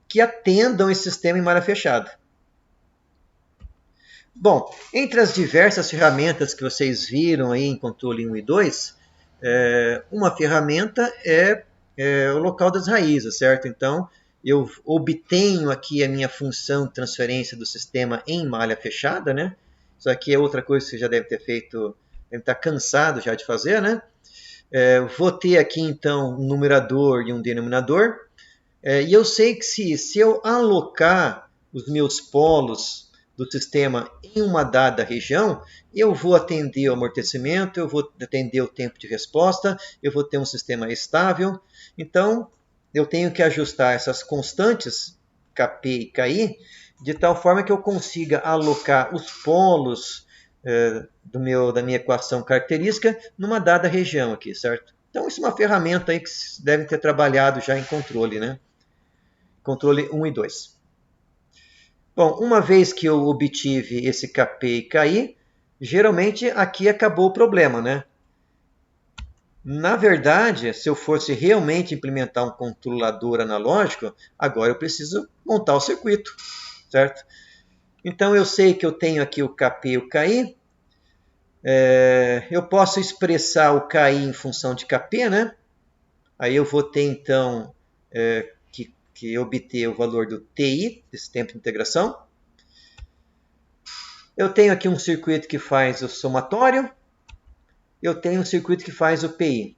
que atendam esse sistema em malha fechada. Bom, entre as diversas ferramentas que vocês viram aí em controle 1 e 2, uma ferramenta é o local das raízes, certo? Então, eu obtenho aqui a minha função de transferência do sistema em malha fechada, né? Isso aqui é outra coisa que você já deve ter feito, deve estar cansado já de fazer, né? Vou ter aqui, então, um numerador e um denominador. E eu sei que se eu alocar os meus polos do sistema em uma dada região, eu vou atender o amortecimento, eu vou atender o tempo de resposta, eu vou ter um sistema estável. Então, eu tenho que ajustar essas constantes, Kp e Ki, de tal forma que eu consiga alocar os polos da minha equação característica numa dada região aqui, certo? Então, isso é uma ferramenta aí que devem ter trabalhado já em controle, né? Controle 1 e 2. Bom, uma vez que eu obtive esse Kp e Ki, geralmente aqui acabou o problema, né? Na verdade, se eu fosse realmente implementar um controlador analógico, agora eu preciso montar o circuito, certo? Então eu sei que eu tenho aqui o Kp e o Ki. Eu posso expressar o Ki em função de Kp, né? Aí eu vou ter então que obter o valor do Ti, desse tempo de integração. Eu tenho aqui um circuito que faz o somatório. Eu tenho um circuito que faz o PI.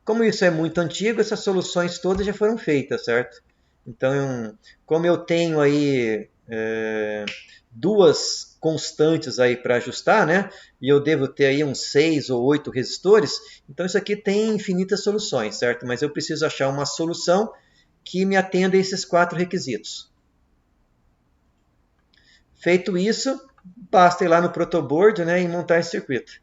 Como isso é muito antigo, essas soluções todas já foram feitas, certo? Então, como eu tenho aí duas constantes aí para ajustar, né? E eu devo ter aí uns 6 ou 8 resistores, então isso aqui tem infinitas soluções, certo? Mas eu preciso achar uma solução que me atenda a esses 4 requisitos. Feito isso, basta ir lá no protoboard, né, e montar esse circuito.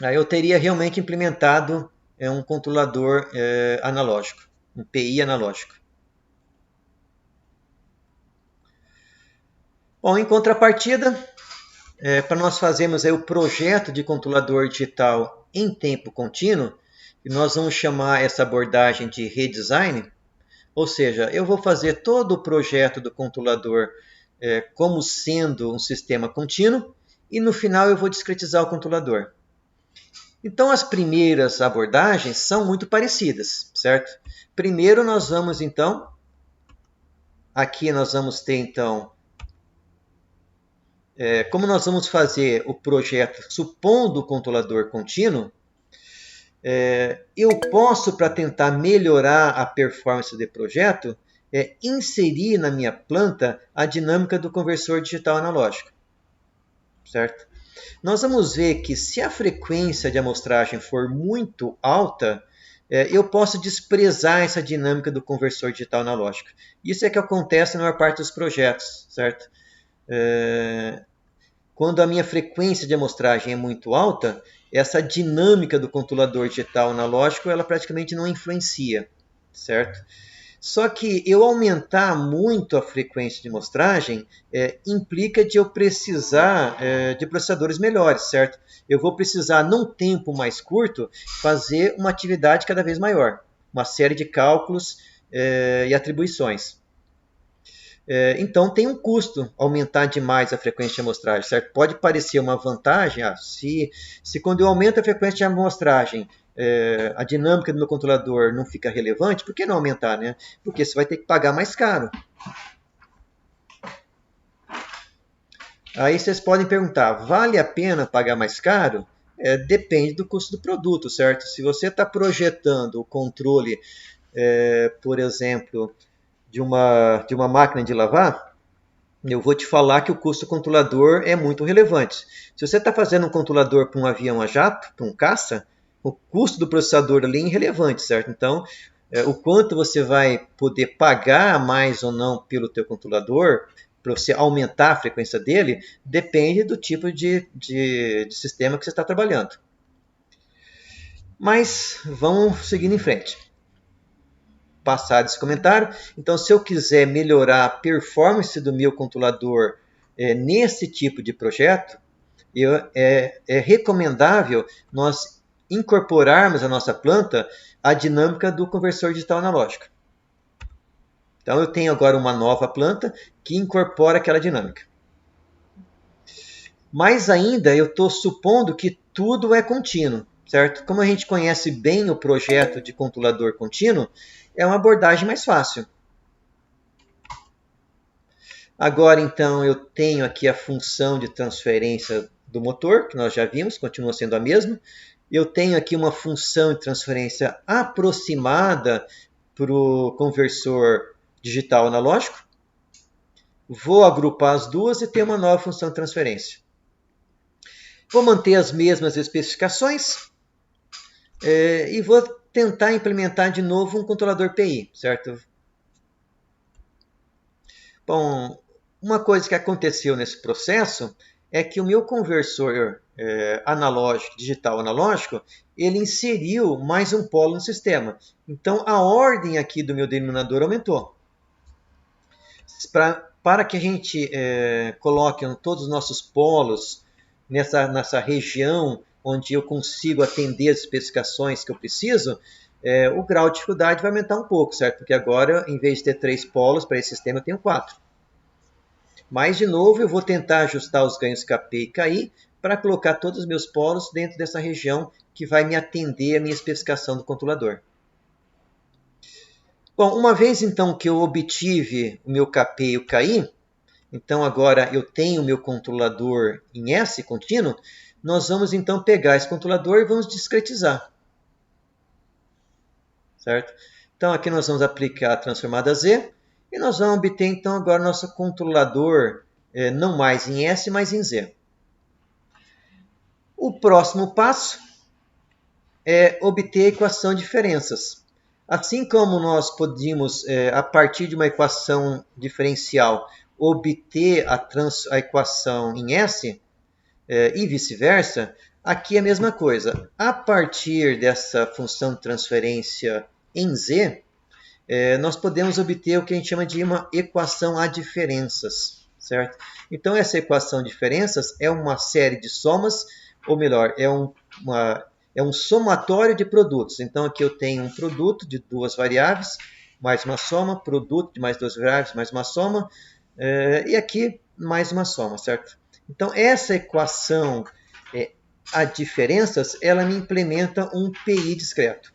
Aí eu teria realmente implementado um controlador analógico, um PI analógico. Bom, em contrapartida, para nós fazermos aí o projeto de controlador digital em tempo contínuo, e nós vamos chamar essa abordagem de redesign, ou seja, eu vou fazer todo o projeto do controlador como sendo um sistema contínuo e no final eu vou discretizar o controlador. Então as primeiras abordagens são muito parecidas, certo? Primeiro nós vamos então, aqui nós vamos ter então, como nós vamos fazer o projeto supondo o controlador contínuo, eu posso, para tentar melhorar a performance do projeto, inserir na minha planta a dinâmica do conversor digital analógico, certo? Nós vamos ver que se a frequência de amostragem for muito alta, eu posso desprezar essa dinâmica do conversor digital analógico. Isso é que acontece na maior parte dos projetos, certo? Quando a minha frequência de amostragem é muito alta, essa dinâmica do controlador digital analógico, ela praticamente não influencia, certo? Só que eu aumentar muito a frequência de amostragem implica de eu precisar de processadores melhores, certo? Eu vou precisar, num tempo mais curto, fazer uma atividade cada vez maior, uma série de cálculos e atribuições. Então tem um custo aumentar demais a frequência de amostragem, certo? Pode parecer uma vantagem, se quando eu aumento a frequência de amostragem, a dinâmica do meu controlador não fica relevante, por que não aumentar, né? Porque você vai ter que pagar mais caro. Aí vocês podem perguntar, vale a pena pagar mais caro? Depende do custo do produto, certo? Se você está projetando o controle, por exemplo, de uma máquina de lavar, eu vou te falar que o custo do controlador é muito relevante. Se você está fazendo um controlador para um avião a jato, para um caça, o custo do processador ali é irrelevante, certo? Então, O quanto você vai poder pagar mais ou não pelo teu controlador, para você aumentar a frequência dele, depende do tipo de sistema que você está trabalhando. Mas vamos seguindo em frente. Passado esse comentário, então se eu quiser melhorar a performance do meu controlador nesse tipo de projeto, é recomendável nós incorporarmos à nossa planta a dinâmica do conversor digital analógico. Então eu tenho agora uma nova planta que incorpora aquela dinâmica. Mas ainda eu estou supondo que tudo é contínuo, certo? Como a gente conhece bem o projeto de controlador contínuo, é uma abordagem mais fácil. Agora então eu tenho aqui a função de transferência do motor, que nós já vimos, continua sendo a mesma. Eu tenho aqui uma função de transferência aproximada para o conversor digital analógico. Vou agrupar as duas e ter uma nova função de transferência. Vou manter as mesmas especificações e vou tentar implementar de novo um controlador PI, certo? Bom, uma coisa que aconteceu nesse processo é que o meu conversor analógico, digital analógico, ele inseriu mais um polo no sistema. Então, a ordem aqui do meu denominador aumentou. Para que a gente coloque todos os nossos polos nessa região onde eu consigo atender as especificações que eu preciso, o grau de dificuldade vai aumentar um pouco, certo? Porque agora, em vez de ter 3 polos para esse sistema, eu tenho 4. Mas, de novo, eu vou tentar ajustar os ganhos KP e KI para colocar todos os meus polos dentro dessa região que vai me atender a minha especificação do controlador. Bom, uma vez então que eu obtive o meu KP e o KI, então agora eu tenho o meu controlador em S contínuo, nós vamos então pegar esse controlador e vamos discretizar. Certo? Então aqui nós vamos aplicar a transformada Z e nós vamos obter então agora nosso controlador não mais em S, mas em Z. O próximo passo é obter a equação de diferenças. Assim como nós podíamos, a partir de uma equação diferencial, obter a equação em S e vice-versa, aqui é a mesma coisa. A partir dessa função de transferência em Z, nós podemos obter o que a gente chama de uma equação a diferenças, certo? Então, essa equação de diferenças é uma série de somas, ou melhor, é um somatório de produtos. Então, aqui eu tenho um produto de 2 variáveis, mais uma soma, produto de mais 2 variáveis, mais uma soma, e aqui mais uma soma, certo? Então, essa equação a diferenças, ela me implementa um PI discreto.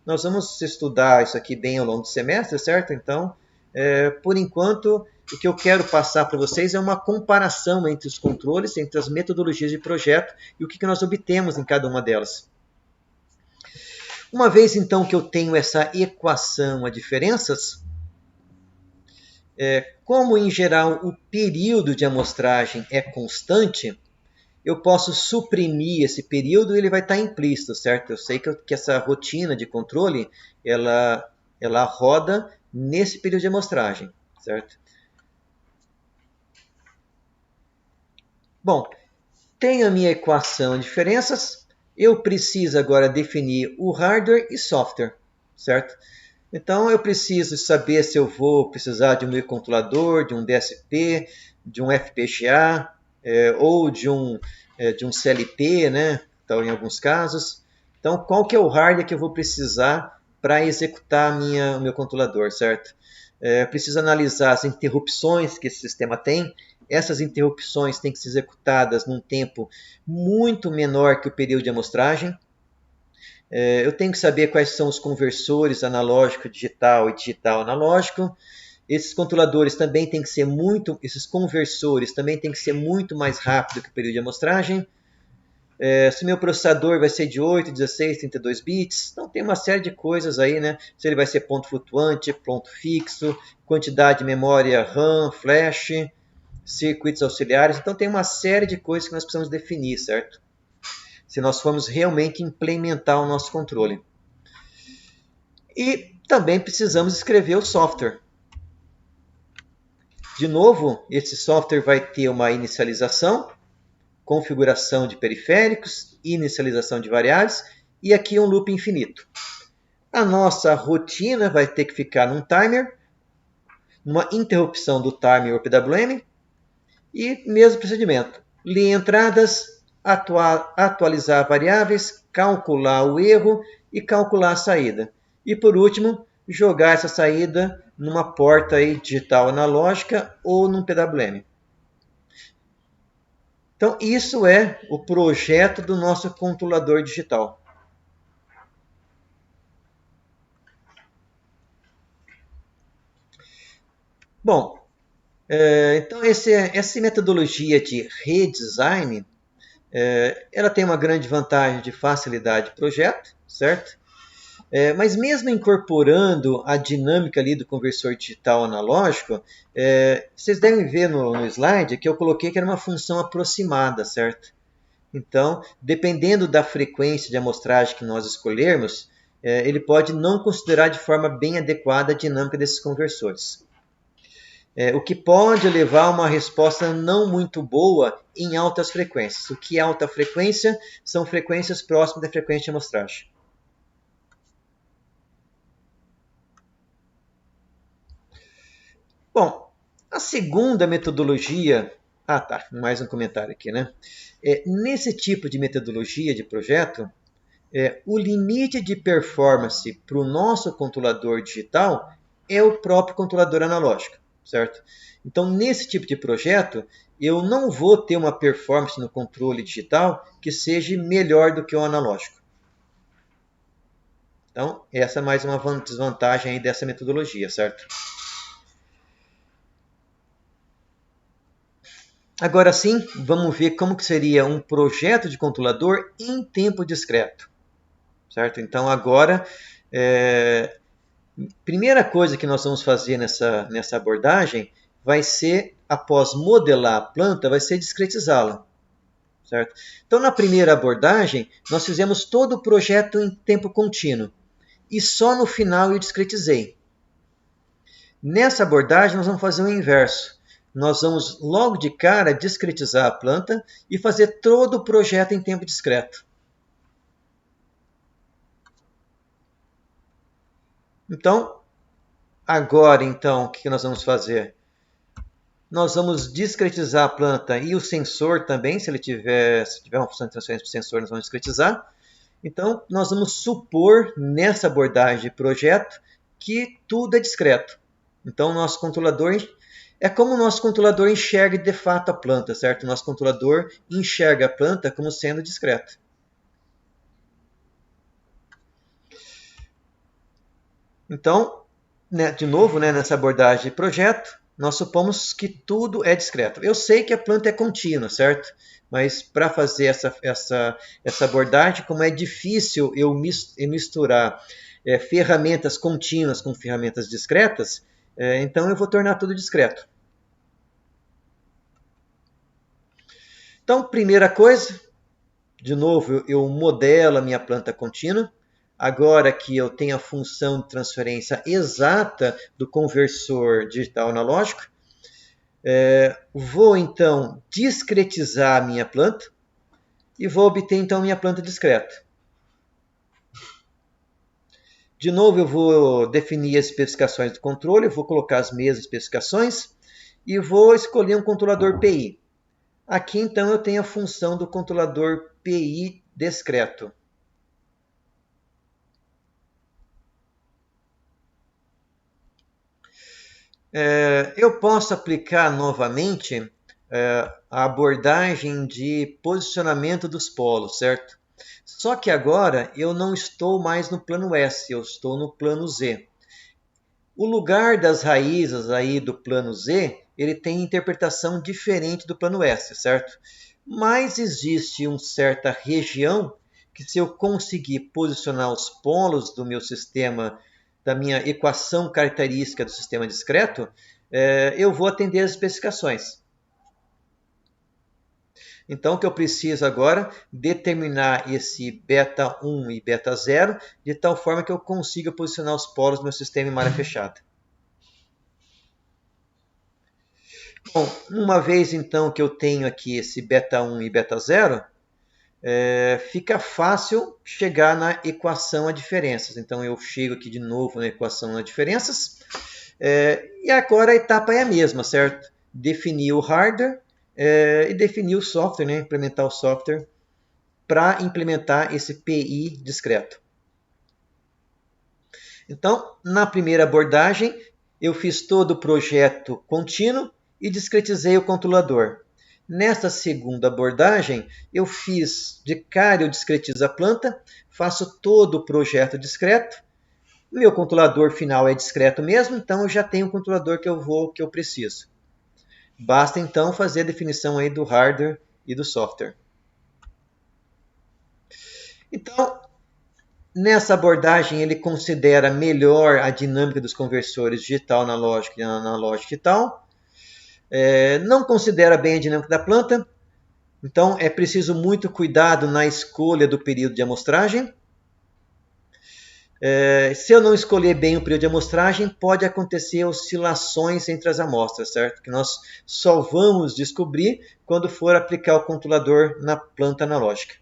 Nós vamos estudar isso aqui bem ao longo do semestre, certo? Então, por enquanto, o que eu quero passar para vocês é uma comparação entre os controles, entre as metodologias de projeto e o que nós obtemos em cada uma delas. Uma vez, então, que eu tenho essa equação a diferenças, como, em geral, o período de amostragem é constante, eu posso suprimir esse período e ele vai estar implícito, certo? Eu sei que essa rotina de controle, ela roda nesse período de amostragem, certo? Bom, tenho a minha equação de diferenças, eu preciso agora definir o hardware e software, certo? Então, eu preciso saber se eu vou precisar de um microcontrolador, de um DSP, de um FPGA, ou de um CLP, né? Então, em alguns casos. Então, qual que é o hardware que eu vou precisar para executar o meu controlador, certo? Eu preciso analisar as interrupções que esse sistema tem. Essas interrupções têm que ser executadas num tempo muito menor que o período de amostragem. Eu tenho que saber quais são os conversores analógico digital e digital analógico. Esses controladores também têm que ser esses conversores também têm que ser muito mais rápido que o período de amostragem. Se meu processador vai ser de 8, 16, 32 bits, então tem uma série de coisas aí, né? Se ele vai ser ponto flutuante, ponto fixo, quantidade de memória RAM, flash, circuitos auxiliares, então tem uma série de coisas que nós precisamos definir, certo? Se nós formos realmente implementar o nosso controle. E também precisamos escrever o software. De novo, esse software vai ter uma inicialização, configuração de periféricos, inicialização de variáveis e aqui um loop infinito. A nossa rotina vai ter que ficar num timer, numa interrupção do timer ou PWM e mesmo procedimento. Ler entradas, atualizar variáveis, calcular o erro e calcular a saída. E por último, jogar essa saída numa porta aí digital analógica ou num PWM. Então, isso é o projeto do nosso controlador digital. Bom, então essa metodologia de redesign, ela tem uma grande vantagem de facilidade de projeto, certo? Mas mesmo incorporando a dinâmica ali do conversor digital analógico, vocês devem ver no slide que eu coloquei que era uma função aproximada, certo? Então, dependendo da frequência de amostragem que nós escolhermos, ele pode não considerar de forma bem adequada a dinâmica desses conversores. O que pode levar a uma resposta não muito boa em altas frequências. O que é alta frequência? São frequências próximas da frequência de amostragem. Bom, a segunda metodologia... Ah, tá, mais um comentário aqui, né? Nesse tipo de metodologia de projeto, o limite de performance para o nosso controlador digital é o próprio controlador analógico, certo? Então, nesse tipo de projeto, eu não vou ter uma performance no controle digital que seja melhor do que o analógico. Então, essa é mais uma desvantagem aí dessa metodologia, certo? Agora sim, vamos ver como que seria um projeto de controlador em tempo discreto. Certo? Então agora, primeira coisa que nós vamos fazer nessa abordagem vai ser, após modelar a planta, vai ser discretizá-la. Certo? Então na primeira abordagem, nós fizemos todo o projeto em tempo contínuo. E só no final eu discretizei. Nessa abordagem nós vamos fazer o inverso. Nós vamos logo de cara discretizar a planta e fazer todo o projeto em tempo discreto. Então, agora então, o que nós vamos fazer? Nós vamos discretizar a planta e o sensor também, se tiver uma função de transferência para o sensor, nós vamos discretizar. Então, nós vamos supor nessa abordagem de projeto que tudo é discreto. Então, o nosso controlador é como o nosso controlador enxerga de fato a planta, certo? O nosso controlador enxerga a planta como sendo discreta. Então, de novo, nessa abordagem de projeto, nós supomos que tudo é discreto. Eu sei que a planta é contínua, certo? Mas para fazer essa abordagem, como é difícil eu misturar ferramentas contínuas com ferramentas discretas, então eu vou tornar tudo discreto. Então, primeira coisa, de novo, eu modelo a minha planta contínua. Agora que eu tenho a função de transferência exata do conversor digital analógico, vou então discretizar a minha planta e vou obter então minha planta discreta. De novo, eu vou definir as especificações do controle, eu vou colocar as mesmas especificações e vou escolher um controlador PI. Aqui então eu tenho a função do controlador PI discreto. Eu posso aplicar novamente a abordagem de posicionamento dos polos, certo? Só que agora eu não estou mais no plano S, eu estou no plano Z. O lugar das raízes aí do plano Z, ele tem interpretação diferente do plano S, certo? Mas existe uma certa região que, se eu conseguir posicionar os polos do meu sistema, da minha equação característica do sistema discreto, eu vou atender as especificações. Então, o que eu preciso agora? Determinar esse beta 1 e beta 0, de tal forma que eu consiga posicionar os polos do meu sistema em malha fechada. Bom, uma vez então que eu tenho aqui esse beta 1 e beta 0, fica fácil chegar na equação a diferenças. Então eu chego aqui de novo na equação a diferenças. E agora a etapa é a mesma, certo? Definir o hardware e definir o software, né? Implementar o software para implementar esse PI discreto. Então, na primeira abordagem, eu fiz todo o projeto contínuo e discretizei o controlador. Nesta segunda abordagem, eu fiz de cara, eu discretizo a planta, faço todo o projeto discreto. Meu controlador final é discreto mesmo, então eu já tenho o controlador que eu preciso. Basta então fazer a definição aí do hardware e do software. Então, nessa abordagem, ele considera melhor a dinâmica dos conversores digital analógico e analógico digital. Não considera bem a dinâmica da planta, então é preciso muito cuidado na escolha do período de amostragem. Se eu não escolher bem o período de amostragem, pode acontecer oscilações entre as amostras, certo? Que nós só vamos descobrir quando for aplicar o controlador na planta analógica.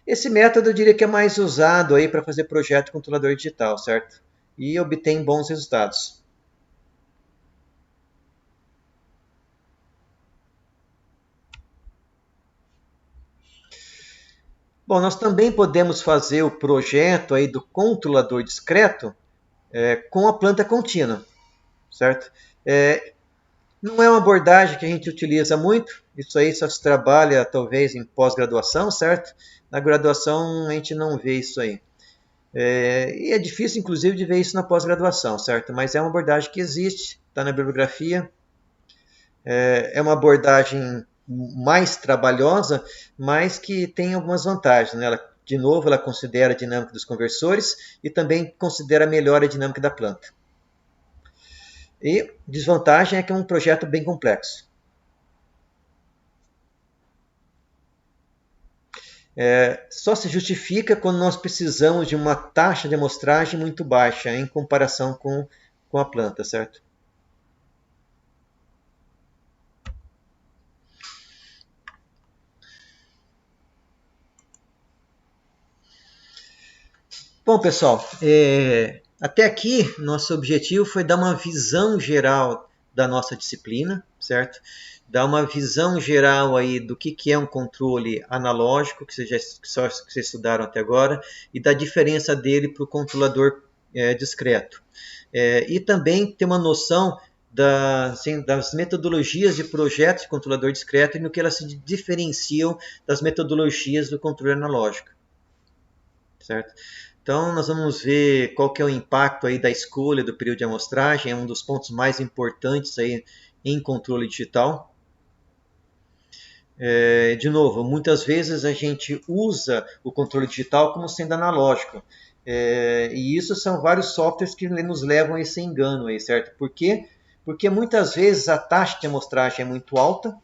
Esse método eu diria que é mais usado aí para fazer projeto de controlador digital, certo? E obtém bons resultados. Bom, nós também podemos fazer o projeto aí do controlador discreto com a planta contínua, certo? Não é uma abordagem que a gente utiliza muito, isso aí só se trabalha talvez em pós-graduação, certo? Na graduação a gente não vê isso aí. E é difícil, inclusive, de ver isso na pós-graduação, certo? Mas é uma abordagem que existe, está na bibliografia. É uma abordagem mais trabalhosa, mas que tem algumas vantagens, né? De novo, ela considera a dinâmica dos conversores e também considera melhor a dinâmica da planta. E desvantagem é que é um projeto bem complexo. Só se justifica quando nós precisamos de uma taxa de amostragem muito baixa em comparação com a planta, certo? Bom, pessoal, até aqui nosso objetivo foi dar uma visão geral da nossa disciplina, certo? Dar uma visão geral aí do que é um controle analógico, que vocês estudaram até agora, e da diferença dele para o controlador discreto. E também ter uma noção das metodologias de projeto de controlador discreto e no que elas se diferenciam das metodologias do controle analógico, certo? Então, nós vamos ver qual que é o impacto aí da escolha do período de amostragem, é um dos pontos mais importantes aí em controle digital. De novo, muitas vezes a gente usa o controle digital como sendo analógico. E isso são vários softwares que nos levam a esse engano aí, certo? Por quê? Porque muitas vezes a taxa de amostragem é muito alta,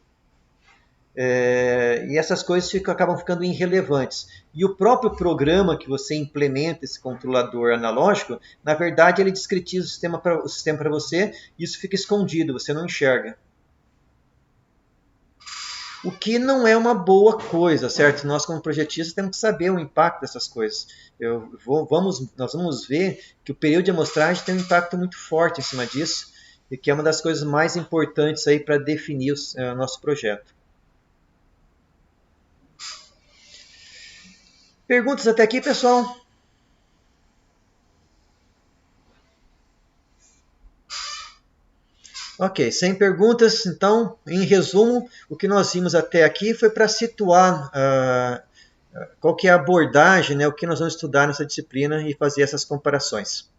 e essas coisas acabam ficando irrelevantes. E o próprio programa que você implementa esse controlador analógico, na verdade ele discretiza o sistema para você e isso fica escondido, você não enxerga. O que não é uma boa coisa, certo? Nós como projetistas temos que saber o impacto dessas coisas. Nós vamos ver que o período de amostragem tem um impacto muito forte em cima disso e que é uma das coisas mais importantes aí para definir o nosso projeto. Perguntas até aqui, pessoal? Ok, sem perguntas, então, em resumo, o que nós vimos até aqui foi para situar qual que é a abordagem, né, o que nós vamos estudar nessa disciplina e fazer essas comparações.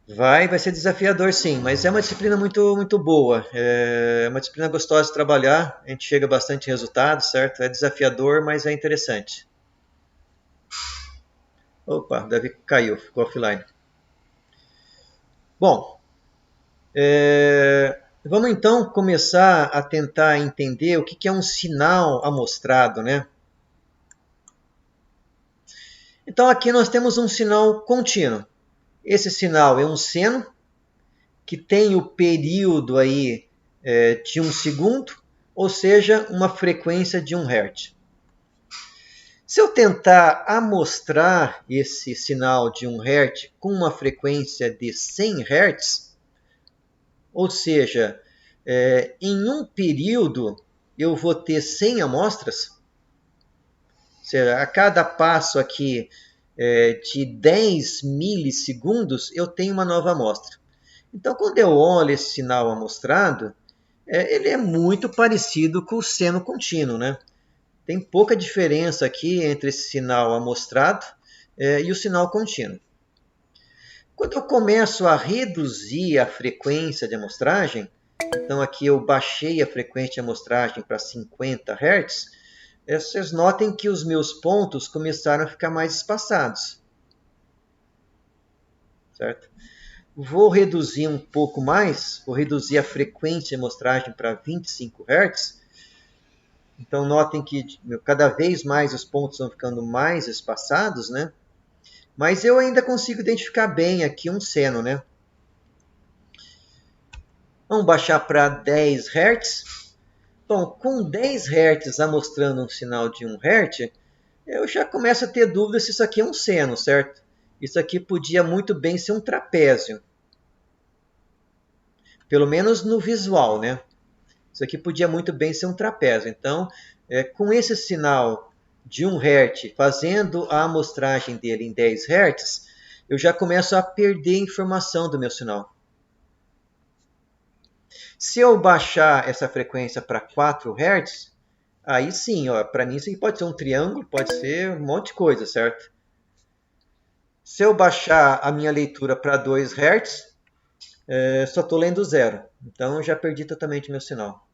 Vai ser desafiador sim, mas é uma disciplina muito, muito boa. É uma disciplina gostosa de trabalhar, a gente chega bastante resultado, certo? É desafiador, mas é interessante. Opa, o Davi caiu, ficou offline. Bom, Vamos então começar a tentar entender o que é um sinal amostrado, né? Então aqui nós temos um sinal contínuo. Esse sinal é um seno que tem o período aí de 1 segundo, ou seja, uma frequência de 1 Hz. Se eu tentar amostrar esse sinal de 1 Hz com uma frequência de 100 Hz, ou seja, em um período eu vou ter 100 amostras, ou seja, a cada passo aqui de 10 milissegundos eu tenho uma nova amostra. Então, quando eu olho esse sinal amostrado, ele é muito parecido com o seno contínuo, né? Tem pouca diferença aqui entre esse sinal amostrado e o sinal contínuo. Quando eu começo a reduzir a frequência de amostragem, então aqui eu baixei a frequência de amostragem para 50 Hz, vocês notem que os meus pontos começaram a ficar mais espaçados. Certo? Vou reduzir um pouco mais, vou reduzir a frequência de amostragem para 25 Hz. Então notem que cada vez mais os pontos vão ficando mais espaçados, né? Mas eu ainda consigo identificar bem aqui um seno, né? Vamos baixar para 10 Hz. Bom, com 10 Hz amostrando um sinal de 1 Hz, eu já começo a ter dúvida se isso aqui é um seno, certo? Isso aqui podia muito bem ser um trapézio. Pelo menos no visual, né? Isso aqui podia muito bem ser um trapézio. Então, com esse sinal de 1 Hz, fazendo a amostragem dele em 10 Hz, eu já começo a perder informação do meu sinal. Se eu baixar essa frequência para 4 Hz, aí sim, para mim isso aqui pode ser um triângulo, pode ser um monte de coisa, certo? Se eu baixar a minha leitura para 2 Hz, só estou lendo 0. Então eu já perdi totalmente meu sinal.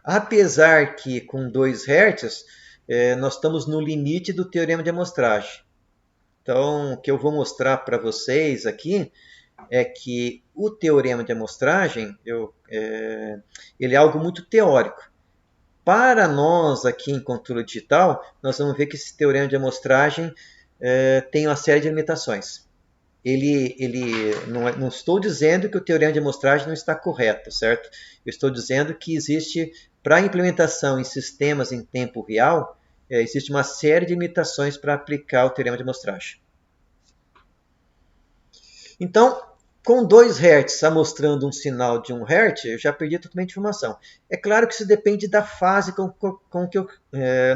Apesar que com 2 Hz, nós estamos no limite do teorema de amostragem. Então, o que eu vou mostrar para vocês aqui é que o teorema de amostragem ele é algo muito teórico. Para nós aqui em controle digital, nós vamos ver que esse teorema de amostragem tem uma série de limitações. Não estou dizendo que o teorema de amostragem não está correto, certo? Eu estou dizendo que existe, para implementação em sistemas em tempo real, existe uma série de limitações para aplicar o teorema de amostragem. Então, com 2 Hz amostrando um sinal de 1 Hz, eu já perdi totalmente a informação. É claro que isso depende da fase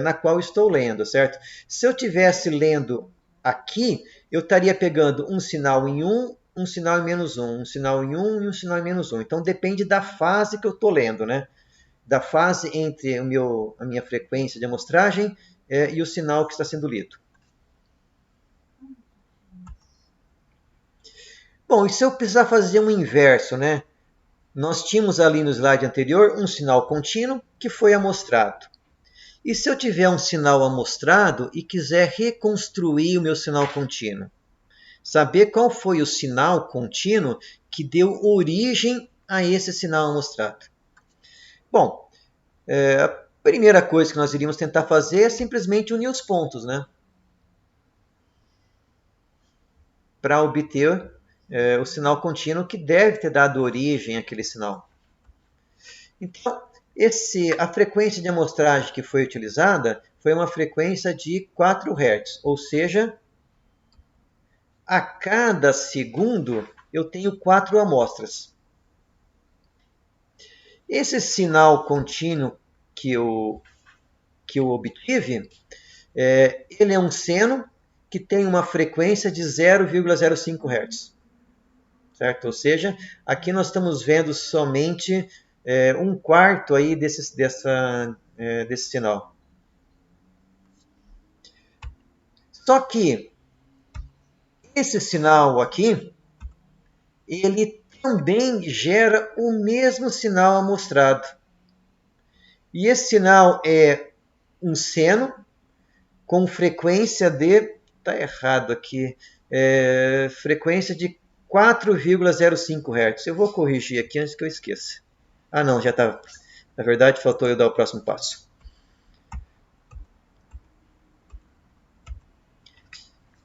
na qual eu estou lendo, certo? Se eu estivesse lendo aqui, eu estaria pegando um sinal em 1, um sinal em -1, um sinal em 1 e um sinal em -1. Então depende da fase que eu estou lendo, né? Da fase entre a minha frequência de amostragem e o sinal que está sendo lido. Bom, e se eu precisar fazer um inverso, né? Nós tínhamos ali no slide anterior um sinal contínuo que foi amostrado. E se eu tiver um sinal amostrado e quiser reconstruir o meu sinal contínuo? Saber qual foi o sinal contínuo que deu origem a esse sinal amostrado. Bom, a primeira coisa que nós iríamos tentar fazer é simplesmente unir os pontos, né? Para obter o sinal contínuo que deve ter dado origem àquele sinal. Então, a frequência de amostragem que foi utilizada foi uma frequência de 4 Hz, ou seja, a cada segundo eu tenho 4 amostras. Esse sinal contínuo que eu obtive, ele é um seno que tem uma frequência de 0,05 Hz. Certo? Ou seja, aqui nós estamos vendo somente 1/4 aí desse sinal. Só que esse sinal aqui, ele também gera o mesmo sinal amostrado. E esse sinal é um seno com frequência de... Está errado aqui. Frequência de 4,05 Hz. Eu vou corrigir aqui antes que eu esqueça. Ah, não, já está. Na verdade, faltou eu dar o próximo passo.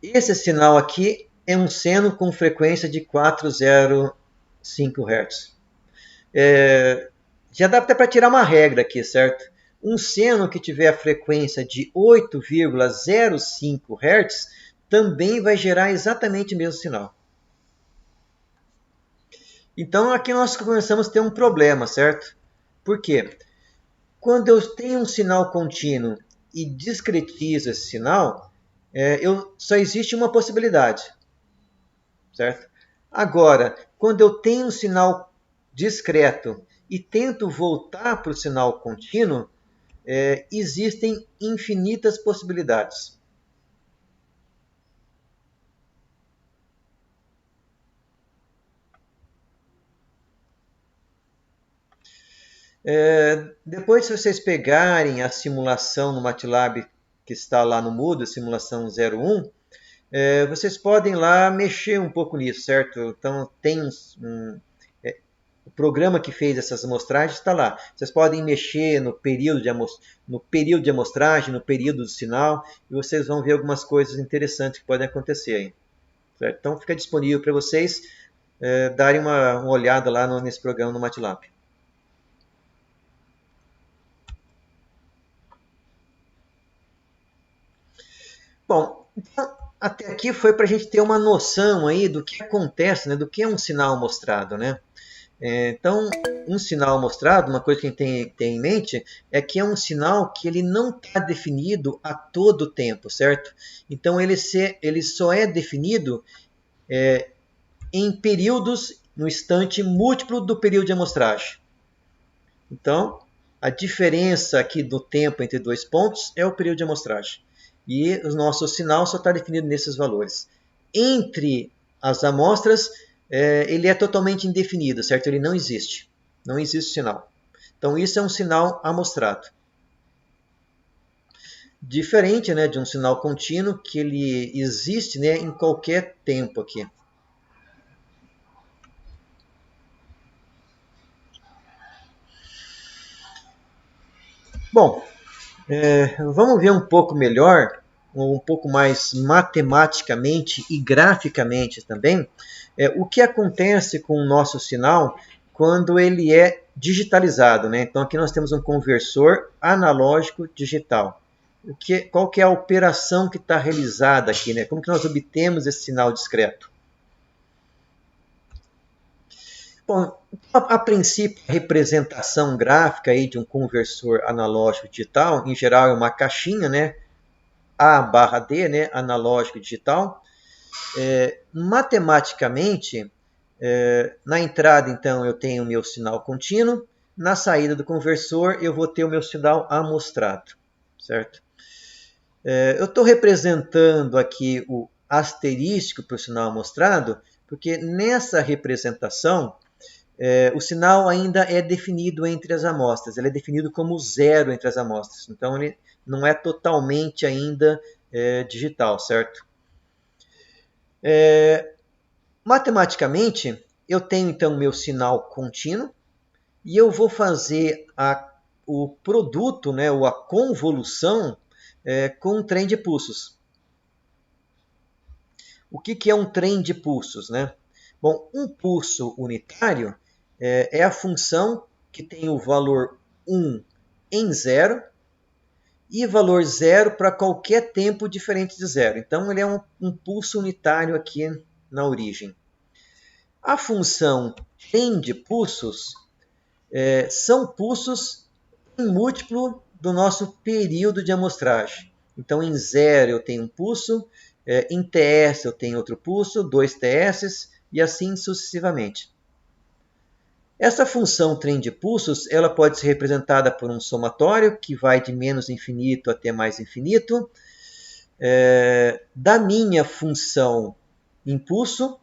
Esse sinal aqui é um seno com frequência de 4,05 Hz. Já dá até para tirar uma regra aqui, certo? Um seno que tiver a frequência de 8,05 Hz também vai gerar exatamente o mesmo sinal. Então aqui nós começamos a ter um problema, certo? Por quê? Quando eu tenho um sinal contínuo e discretizo esse sinal, só existe uma possibilidade, certo? Agora, quando eu tenho um sinal discreto e tento voltar para o sinal contínuo, existem infinitas possibilidades. Depois, se vocês pegarem a simulação no MATLAB que está lá no Moodle, simulação 01, vocês podem lá mexer um pouco nisso, certo? Então, tem o programa que fez essas amostragens está lá. Vocês podem mexer no período de amostragem, no período do sinal, e vocês vão ver algumas coisas interessantes que podem acontecer aí. Certo? Então, fica disponível para vocês darem uma olhada lá nesse programa no MATLAB. Bom, então, até aqui foi para a gente ter uma noção aí do que acontece, né, do que é um sinal amostrado, né? Então, um sinal amostrado, uma coisa que a gente tem que ter em mente, é que é um sinal que ele não está definido a todo tempo, certo? Então, ele só é definido em períodos, no instante múltiplo do período de amostragem. Então, a diferença aqui do tempo entre dois pontos é o período de amostragem. E o nosso sinal só está definido nesses valores. Entre as amostras, ele é totalmente indefinido, certo? Ele não existe. Não existe sinal. Então, isso é um sinal amostrado. Diferente, né, de um sinal contínuo, que ele existe, né, em qualquer tempo aqui. Bom, vamos ver um pouco melhor, um pouco mais matematicamente e graficamente também, o que acontece com o nosso sinal quando ele é digitalizado, né? Então aqui nós temos um conversor analógico digital. Qual que é a operação que está realizada aqui, né? Como que nós obtemos esse sinal discreto? Bom, a princípio, a representação gráfica aí de um conversor analógico digital, em geral é uma caixinha, né? A/D, né? Analógico digital. Matematicamente, na entrada, então, eu tenho o meu sinal contínuo. Na saída do conversor, eu vou ter o meu sinal amostrado, certo? Eu estou representando aqui o asterístico para o sinal amostrado, porque nessa representação, o sinal ainda é definido entre as amostras. Ele é definido como zero entre as amostras. Então, ele não é totalmente ainda digital, certo? Matematicamente, eu tenho então meu sinal contínuo e eu vou fazer o produto, né, ou a convolução com um trem de pulsos. O que é um trem de pulsos, né? Bom, um pulso unitário é a função que tem o valor 1 em 0 e valor 0 para qualquer tempo diferente de 0. Então, ele é um pulso unitário aqui na origem. A função trem de pulsos são pulsos em múltiplo do nosso período de amostragem. Então, em 0 eu tenho um pulso, em TS eu tenho outro pulso, 2 TS e assim sucessivamente. Essa função trem de pulsos ela pode ser representada por um somatório que vai de menos infinito até mais infinito, da minha função impulso,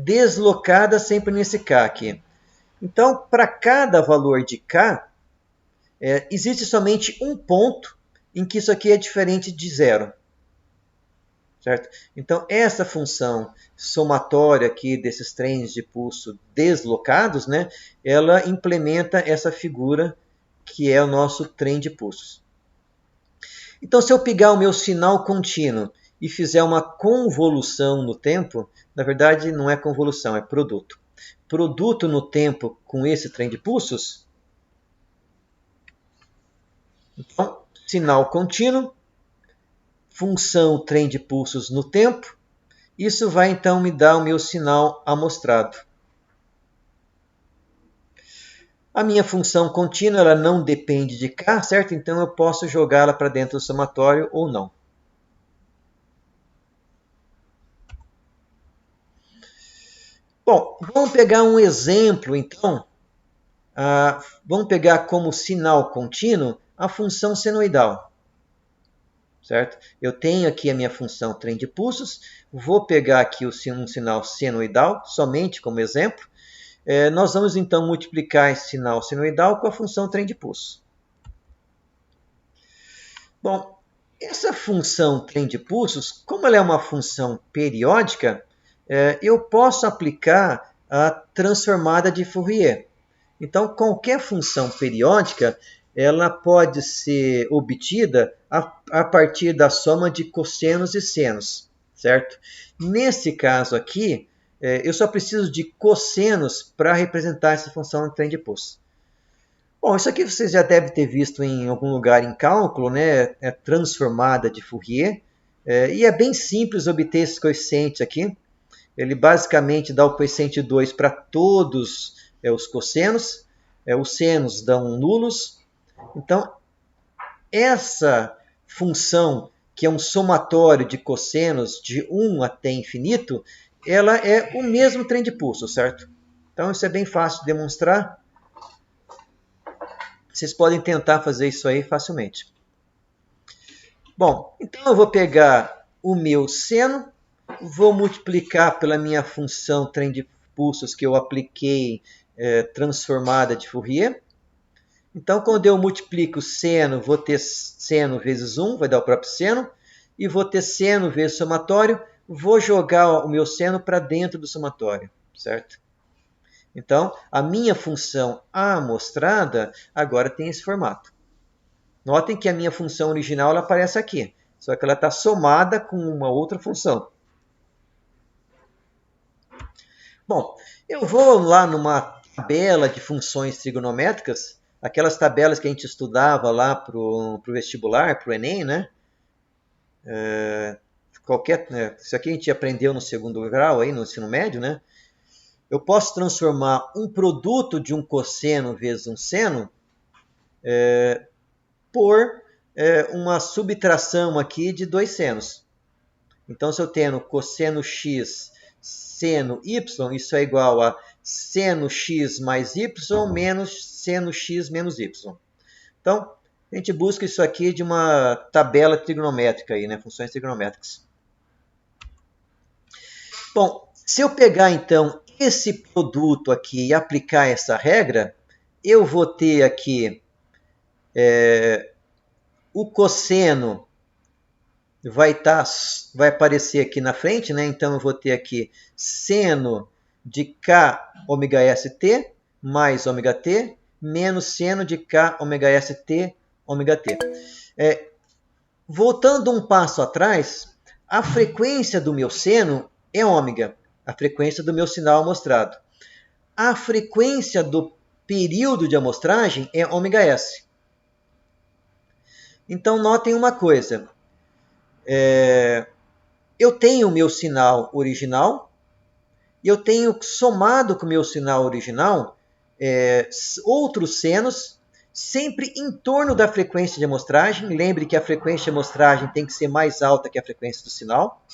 deslocada sempre nesse K aqui. Então, para cada valor de K, existe somente um ponto em que isso aqui é diferente de zero. certo? Então, essa função somatória aqui desses trens de pulso deslocados, né, ela implementa essa figura que é o nosso trem de pulsos. Então, se eu pegar o meu sinal contínuo e fizer uma convolução no tempo, na verdade não é convolução, é produto. Produto no tempo com esse trem de pulsos. Então, sinal contínuo, função trem de pulsos no tempo. Isso vai então me dar o meu sinal amostrado. A minha função contínua ela não depende de K, certo? Então eu posso jogá-la para dentro do somatório ou não. Bom, vamos pegar um exemplo então. Vamos pegar como sinal contínuo a função senoidal. Certo? Eu tenho aqui a minha função trem de pulsos, vou pegar aqui um sinal senoidal, somente como exemplo. Nós vamos então multiplicar esse sinal senoidal com a função trem de pulso. Bom, essa função trem de pulsos, como ela é uma função periódica, eu posso aplicar a transformada de Fourier. Então, qualquer função periódica ela pode ser obtida a partir da soma de cossenos e senos, certo? Nesse caso aqui, eu só preciso de cossenos para representar essa função de trem de pulso. Bom, isso aqui vocês já devem ter visto em algum lugar em cálculo, né? É transformada de Fourier. E é bem simples obter esses coeficientes aqui. Ele basicamente dá o coeficiente 2 para todos os cossenos. Os senos dão nulos. Então, essa função, que é um somatório de cossenos de 1 até infinito, ela é o mesmo trem de pulso, certo? Então, isso é bem fácil de demonstrar. Vocês podem tentar fazer isso aí facilmente. Bom, então eu vou pegar o meu seno, vou multiplicar pela minha função trem de pulsos que eu apliquei transformada de Fourier. Então, quando eu multiplico seno, vou ter seno vezes 1, vai dar o próprio seno, e vou ter seno vezes somatório, vou jogar o meu seno para dentro do somatório, certo? Então, a minha função amostrada agora tem esse formato. Notem que a minha função original ela aparece aqui, só que ela está somada com uma outra função. Bom, eu vou lá numa tabela de funções trigonométricas, aquelas tabelas que a gente estudava lá para o vestibular, para o Enem, né? Isso aqui a gente aprendeu no segundo grau, aí, no ensino médio, né? Eu posso transformar um produto de um cosseno vezes um seno por uma subtração aqui de dois senos. Então, se eu tenho cosseno x seno y, isso é igual a seno x mais y menos seno x menos y. Então, a gente busca isso aqui de uma tabela trigonométrica, aí, né? Funções trigonométricas. Bom, se eu pegar então esse produto aqui e aplicar essa regra, eu vou ter aqui o cosseno vai aparecer aqui na frente, né? Então eu vou ter aqui seno de k ômega st mais ômega t menos seno de k ômega st ômega t. Voltando um passo atrás, a frequência do meu seno é ômega, a frequência do meu sinal amostrado. A frequência do período de amostragem é ômega s. Então notem uma coisa. Eu tenho o meu sinal original e eu tenho somado com o meu sinal original outros senos, sempre em torno da frequência de amostragem. Lembre que a frequência de amostragem tem que ser mais alta que a frequência do sinal.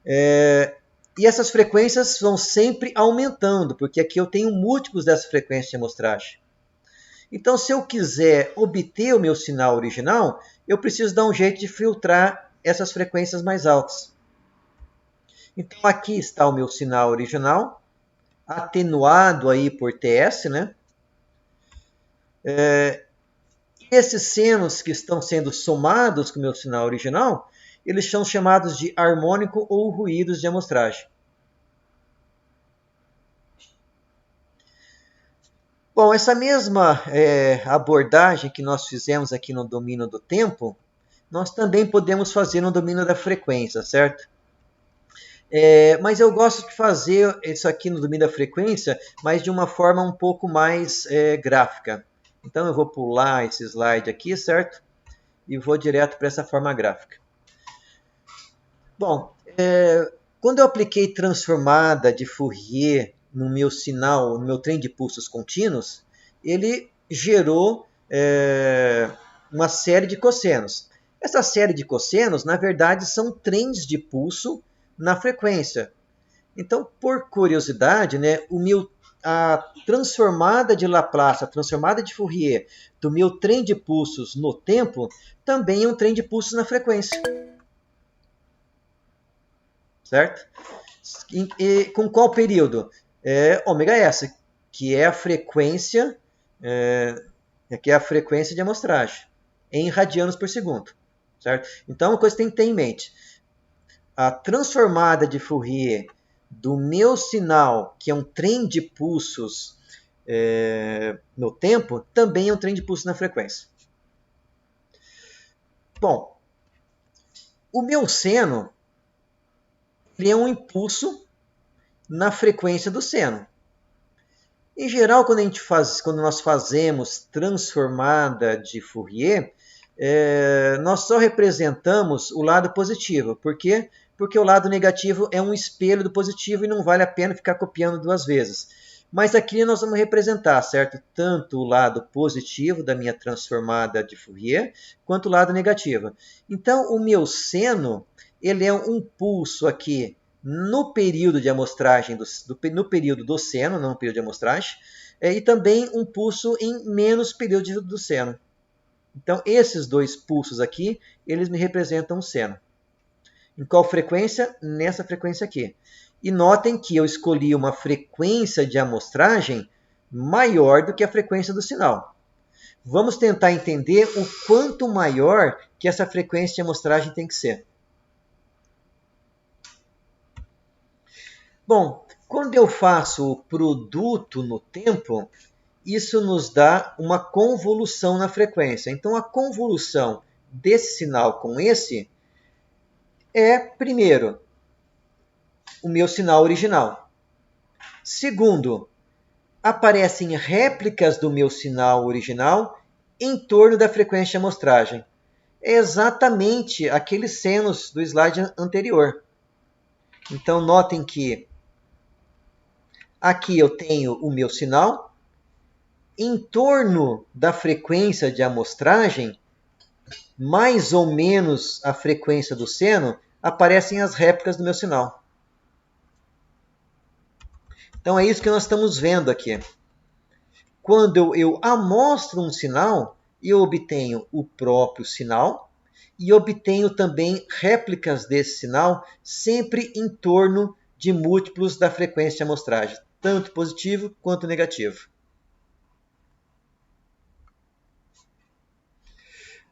E essas frequências vão sempre aumentando, porque aqui eu tenho múltiplos dessa frequência de amostragem. Então, se eu quiser obter o meu sinal original, eu preciso dar um jeito de filtrar essas frequências mais altas. Então, aqui está o meu sinal original, atenuado aí por TS, né? Esses senos que estão sendo somados com o meu sinal original, eles são chamados de harmônico ou ruídos de amostragem. Bom, essa mesma abordagem que nós fizemos aqui no domínio do tempo, nós também podemos fazer no domínio da frequência, certo? Mas eu gosto de fazer isso aqui no domínio da frequência, mas de uma forma um pouco mais gráfica. Então eu vou pular esse slide aqui, certo? E vou direto para essa forma gráfica. Bom, quando eu apliquei transformada de Fourier no meu sinal, no meu trem de pulsos contínuos, ele gerou uma série de cossenos. Essa série de cossenos, na verdade, são trens de pulso na frequência. Então, por curiosidade, né, a transformada de Laplace, a transformada de Fourier do meu trem de pulsos no tempo, também é um trem de pulsos na frequência. Certo? E com qual período? ômega-s, que é a frequência, de amostragem, em radianos por segundo. Certo? Então, uma coisa que tem que ter em mente. A transformada de Fourier do meu sinal, que é um trem de pulsos no tempo, também é um trem de pulsos na frequência. Bom, o meu seno ele é um impulso na frequência do seno. Em geral, quando nós fazemos transformada de Fourier, nós só representamos o lado positivo. Por quê? Porque o lado negativo é um espelho do positivo e não vale a pena ficar copiando duas vezes. Mas aqui nós vamos representar, certo? Tanto o lado positivo da minha transformada de Fourier, quanto o lado negativo. Então, o meu seno, ele é um pulso aqui no período de amostragem, no período do seno, não no período de amostragem, e também um pulso em menos período do seno. Então, esses dois pulsos aqui, eles me representam o seno. Em qual frequência? Nessa frequência aqui. E notem que eu escolhi uma frequência de amostragem maior do que a frequência do sinal. Vamos tentar entender o quanto maior que essa frequência de amostragem tem que ser. Bom, quando eu faço o produto no tempo, isso nos dá uma convolução na frequência. Então, a convolução desse sinal com esse primeiro, o meu sinal original. Segundo, aparecem réplicas do meu sinal original em torno da frequência de amostragem. É exatamente aqueles senos do slide anterior. Então, notem que aqui eu tenho o meu sinal. Em torno da frequência de amostragem, mais ou menos a frequência do seno, aparecem as réplicas do meu sinal. Então é isso que nós estamos vendo aqui. Quando eu amostro um sinal, eu obtenho o próprio sinal e obtenho também réplicas desse sinal, sempre em torno de múltiplos da frequência de amostragem, tanto positivo quanto negativo.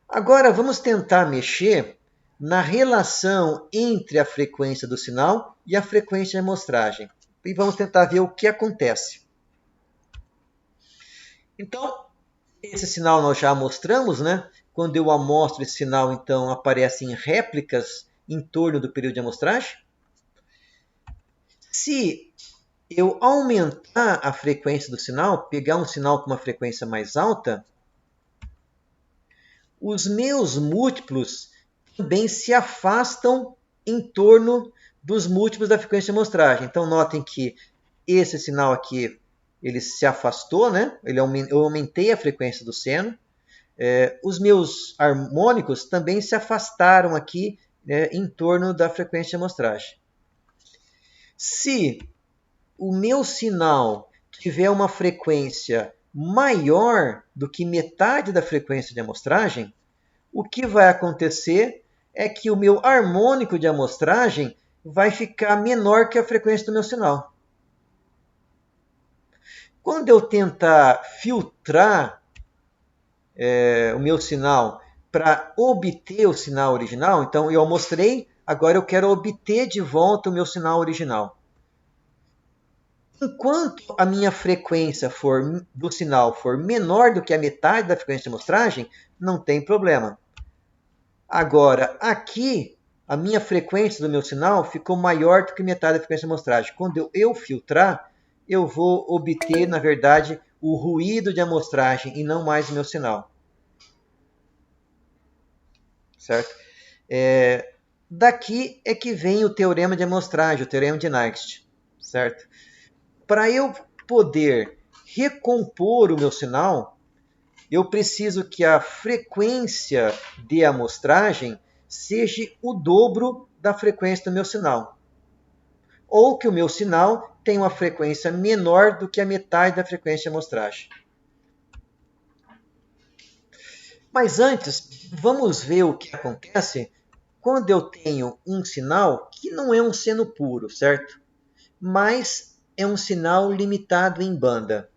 Agora vamos tentar mexer na relação entre a frequência do sinal e a frequência de amostragem. E vamos tentar ver o que acontece. Então, esse sinal nós já mostramos, né? Quando eu amostro esse sinal, então aparecem réplicas em torno do período de amostragem. Se eu aumentar a frequência do sinal, pegar um sinal com uma frequência mais alta, os meus múltiplos também se afastam em torno dos múltiplos da frequência de amostragem. Então, notem que esse sinal aqui ele se afastou, né? Eu aumentei a frequência do seno. Os meus harmônicos também se afastaram aqui, né, em torno da frequência de amostragem. Se o meu sinal tiver uma frequência maior do que metade da frequência de amostragem, o que vai acontecer é que o meu harmônico de amostragem vai ficar menor que a frequência do meu sinal. Quando eu tentar filtrar o meu sinal para obter o sinal original. Então eu mostrei, agora eu quero obter de volta o meu sinal original. Enquanto a minha frequência do sinal for menor do que a metade da frequência de amostragem, não tem problema. Agora, aqui, a minha frequência do meu sinal ficou maior do que metade da frequência de amostragem. Quando eu filtrar, eu vou obter, na verdade, o ruído de amostragem e não mais o meu sinal. Certo? Daqui é que vem o teorema de amostragem, o teorema de Nyquist. Certo? Para eu poder recompor o meu sinal, eu preciso que a frequência de amostragem seja o dobro da frequência do meu sinal. Ou que o meu sinal tenha uma frequência menor do que a metade da frequência de amostragem. Mas antes, vamos ver o que acontece quando eu tenho um sinal que não é um seno puro, certo? Mas é um sinal limitado em banda.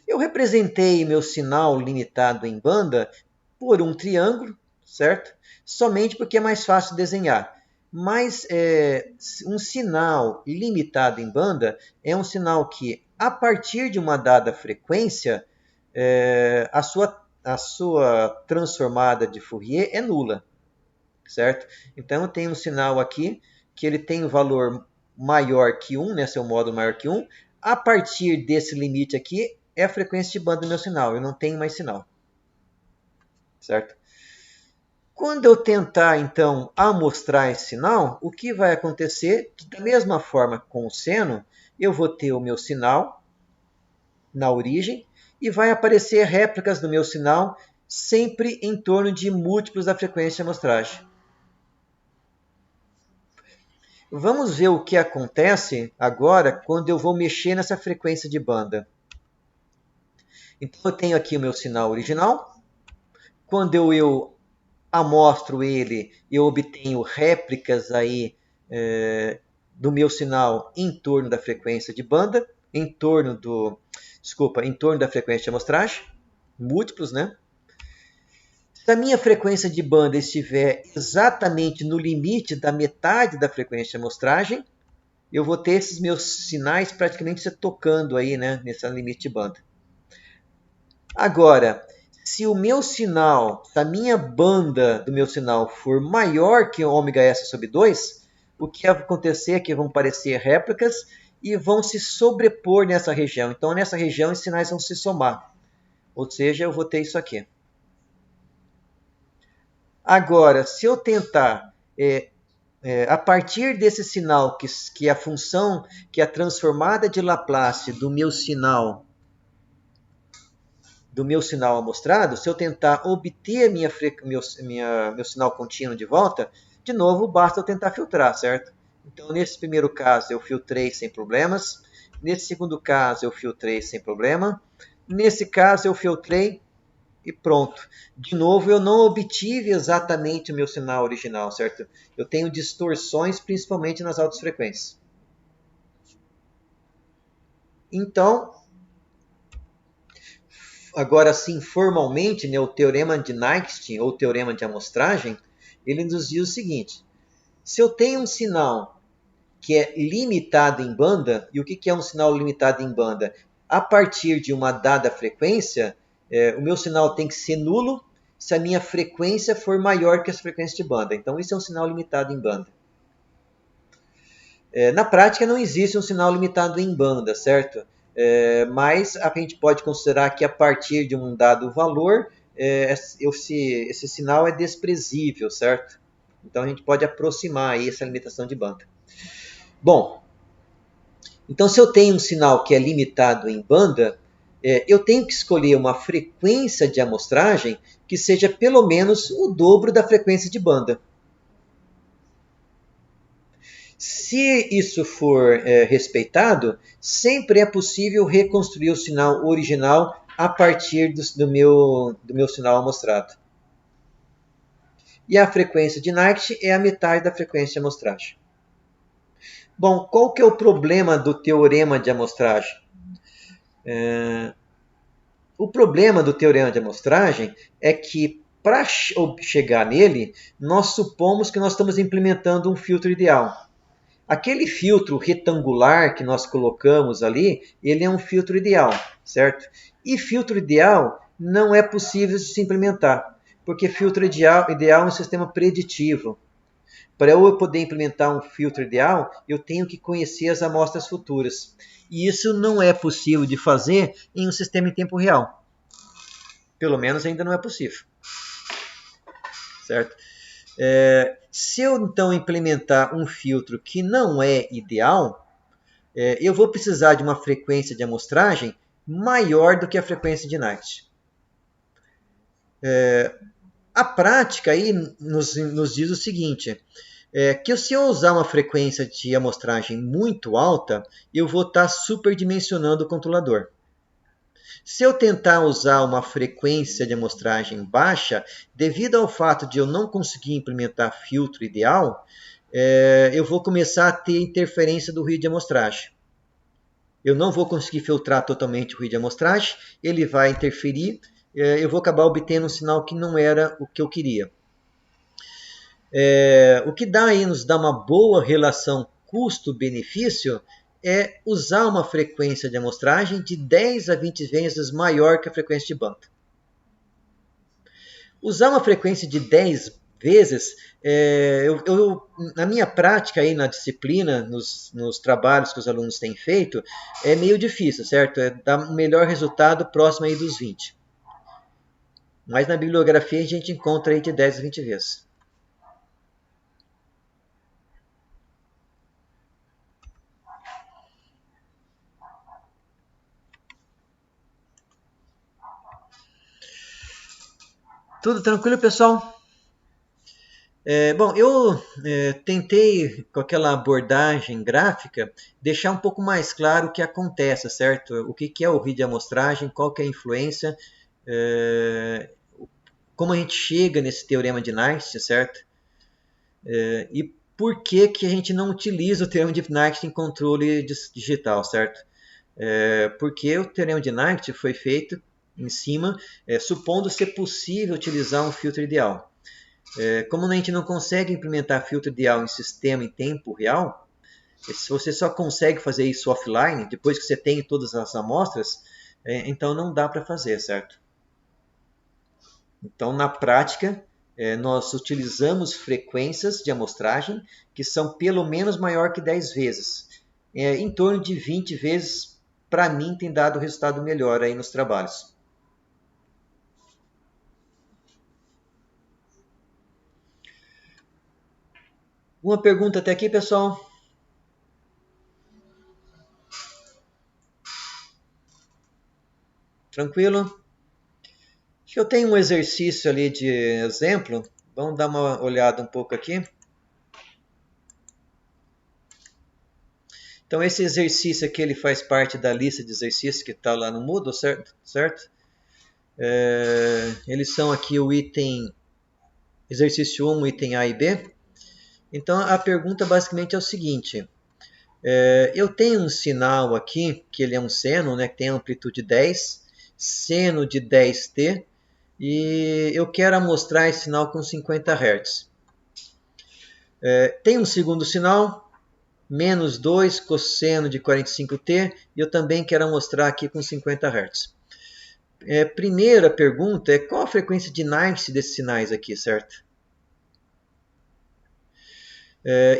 Eu representei meu sinal limitado em banda por um triângulo, certo? Somente porque é mais fácil desenhar. Mas um sinal limitado em banda é um sinal que, a partir de uma dada frequência, a sua transformada de Fourier é nula, certo? Então eu tenho um sinal aqui que ele tem um valor maior que 1, né, seu módulo maior que 1. A partir desse limite aqui é a frequência de banda do meu sinal, eu não tenho mais sinal. Certo? Quando eu tentar, então, amostrar esse sinal, o que vai acontecer? Da mesma forma com o seno, eu vou ter o meu sinal na origem e vai aparecer réplicas do meu sinal sempre em torno de múltiplos da frequência de amostragem. Vamos ver o que acontece agora quando eu vou mexer nessa frequência de banda. Então eu tenho aqui o meu sinal original. Quando eu amostro ele, eu obtenho réplicas aí do meu sinal em torno da frequência de banda, em torno da frequência de amostragem, múltiplos, né? Se a minha frequência de banda estiver exatamente no limite da metade da frequência de amostragem, eu vou ter esses meus sinais praticamente se tocando aí, né, nesse limite de banda. Agora, se o meu sinal, se a minha banda do meu sinal for maior que ômega-s/2, o que vai acontecer é que vão aparecer réplicas e vão se sobrepor nessa região. Então, nessa região, os sinais vão se somar. Ou seja, eu vou ter isso aqui. Agora, se eu tentar, a partir desse sinal, que a função, que é a transformada de Laplace do meu sinal amostrado, se eu tentar obter meu sinal contínuo de volta, de novo, basta eu tentar filtrar, certo? Então, nesse primeiro caso, eu filtrei sem problemas. Nesse segundo caso, eu filtrei sem problema. Nesse caso, eu filtrei e pronto. De novo, eu não obtive exatamente o meu sinal original, certo? Eu tenho distorções, principalmente nas altas frequências. Então, agora sim, formalmente, né, o teorema de Nyquist, ou teorema de amostragem, ele nos diz o seguinte: se eu tenho um sinal que é limitado em banda, e o que é um sinal limitado em banda? A partir de uma dada frequência, o meu sinal tem que ser nulo se a minha frequência for maior que a frequência de banda. Então, isso é um sinal limitado em banda. Na prática, não existe um sinal limitado em banda, certo? Mas a gente pode considerar que a partir de um dado valor, esse sinal é desprezível, certo? Então, a gente pode aproximar aí essa limitação de banda. Bom, então se eu tenho um sinal que é limitado em banda, eu tenho que escolher uma frequência de amostragem que seja pelo menos o dobro da frequência de banda. Se isso for respeitado, sempre é possível reconstruir o sinal original a partir do meu sinal amostrado. E a frequência de Nyquist é a metade da frequência de amostragem. Bom, qual que é o problema do teorema de amostragem? O problema do teorema de amostragem é que, para chegar nele, nós supomos que nós estamos implementando um filtro ideal. Aquele filtro retangular que nós colocamos ali, ele é um filtro ideal, certo? E filtro ideal não é possível de se implementar, porque filtro ideal é um sistema preditivo. Para eu poder implementar um filtro ideal, eu tenho que conhecer as amostras futuras. E isso não é possível de fazer em um sistema em tempo real. Pelo menos ainda não é possível, certo? Se eu então implementar um filtro que não é ideal, eu vou precisar de uma frequência de amostragem maior do que a frequência de Knight. A prática aí nos diz o seguinte, que se eu usar uma frequência de amostragem muito alta, eu vou estar superdimensionando o controlador. Se eu tentar usar uma frequência de amostragem baixa, devido ao fato de eu não conseguir implementar filtro ideal, eu vou começar a ter interferência do ruído de amostragem. Eu não vou conseguir filtrar totalmente o ruído de amostragem, ele vai interferir, eu vou acabar obtendo um sinal que não era o que eu queria. O que nos dá uma boa relação custo-benefício é usar uma frequência de amostragem de 10 a 20 vezes maior que a frequência de banda. Usar uma frequência de 10 vezes, na minha prática aí na disciplina, nos trabalhos que os alunos têm feito, é meio difícil, certo? Dá um melhor resultado próximo aí dos 20. Mas na bibliografia a gente encontra aí de 10 a 20 vezes. Tudo tranquilo, pessoal? Bom, eu tentei, com aquela abordagem gráfica, deixar um pouco mais claro o que acontece, certo? O que é o ruído de amostragem, qual que é a influência, como a gente chega nesse teorema de Nernst, certo? E por que a gente não utiliza o teorema de Nernst em controle digital, certo? Porque o teorema de Nernst foi feito em cima, supondo ser possível utilizar um filtro ideal. Como a gente não consegue implementar filtro ideal em sistema em tempo real, se você só consegue fazer isso offline, depois que você tem todas as amostras, então não dá para fazer, certo? Então, na prática, nós utilizamos frequências de amostragem que são pelo menos maior que 10 vezes. Em torno de 20 vezes, para mim, tem dado resultado melhor aí nos trabalhos. Uma pergunta até aqui, pessoal? Tranquilo? Eu tenho um exercício ali de exemplo. Vamos dar uma olhada um pouco aqui. Então, esse exercício aqui ele faz parte da lista de exercícios que está lá no Moodle, certo? Eles são aqui o item exercício 1, item A e B. Então, a pergunta basicamente é o seguinte. Eu tenho um sinal aqui, que ele é um seno, né, que tem amplitude 10, seno de 10t, e eu quero amostrar esse sinal com 50 Hz. Tem um segundo sinal, menos 2 cosseno de 45t, e eu também quero mostrar aqui com 50 Hz. Primeira pergunta é qual a frequência de Nernst desses sinais aqui, certo?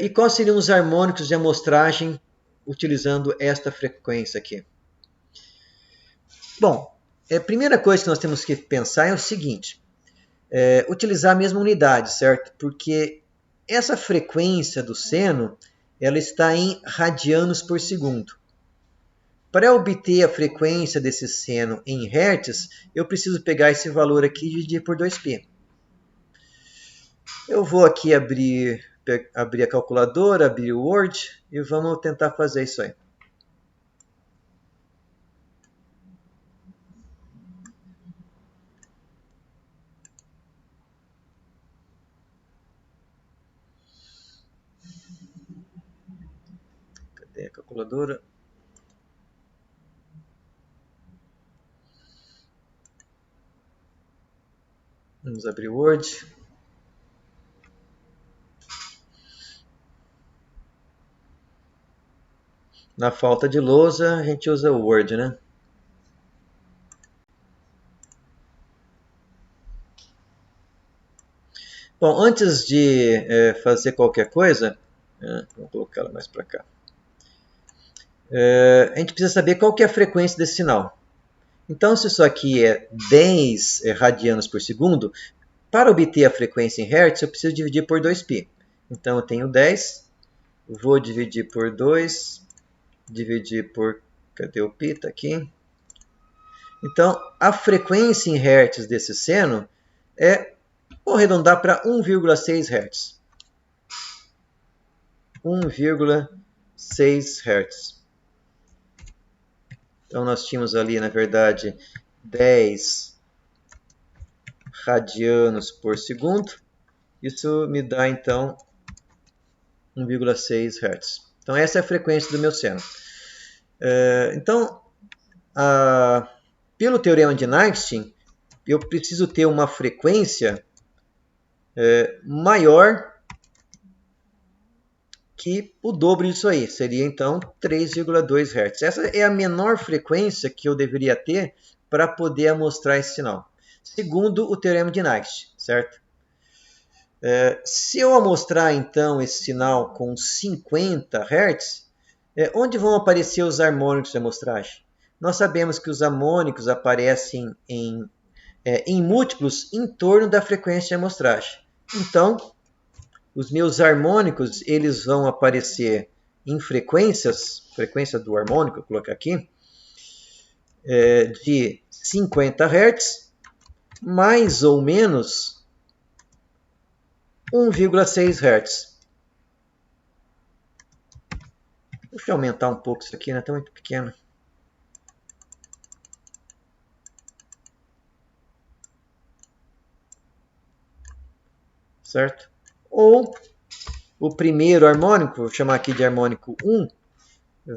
E quais seriam os harmônicos de amostragem utilizando esta frequência aqui? Bom, a primeira coisa que nós temos que pensar é o seguinte, utilizar a mesma unidade, certo? Porque essa frequência do seno, ela está em radianos por segundo. Para obter a frequência desse seno em Hz, eu preciso pegar esse valor aqui e dividir por 2π. Eu vou aqui abrir a calculadora, abrir o Word e vamos tentar fazer isso aí. Cadê a calculadora? Vamos abrir o Word. Na falta de lousa, a gente usa o Word, né? Bom, antes de fazer qualquer coisa, vou colocar ela mais para cá. A gente precisa saber qual que é a frequência desse sinal. Então, se isso aqui é 10 radianos por segundo, para obter a frequência em Hertz, eu preciso dividir por 2π. Então, eu tenho 10, vou dividir por 2, dividir por... Cadê o π? Está aqui. Então, a frequência em Hertz desse seno é, vou arredondar para 1,6 Hz. 1,6 Hz. Então, nós tínhamos ali, na verdade, 10 radianos por segundo. Isso me dá, então, 1,6 Hz. Então, essa é a frequência do meu seno. Então, pelo teorema de Einstein, eu preciso ter uma frequência maior que o dobro disso aí. Seria, então, 3,2 Hz. Essa é a menor frequência que eu deveria ter para poder amostrar esse sinal, segundo o teorema de Einstein, certo? Se eu amostrar, então, esse sinal com 50 Hz, onde vão aparecer os harmônicos de amostragem? Nós sabemos que os harmônicos aparecem em múltiplos em torno da frequência de amostragem. Então, os meus harmônicos eles vão aparecer em frequência do harmônico, vou colocar aqui, de 50 Hz, mais ou menos 1,6 Hz. Deixa eu aumentar um pouco isso aqui, não é tão muito pequeno. Certo? Ou o primeiro harmônico, vou chamar aqui de harmônico 1,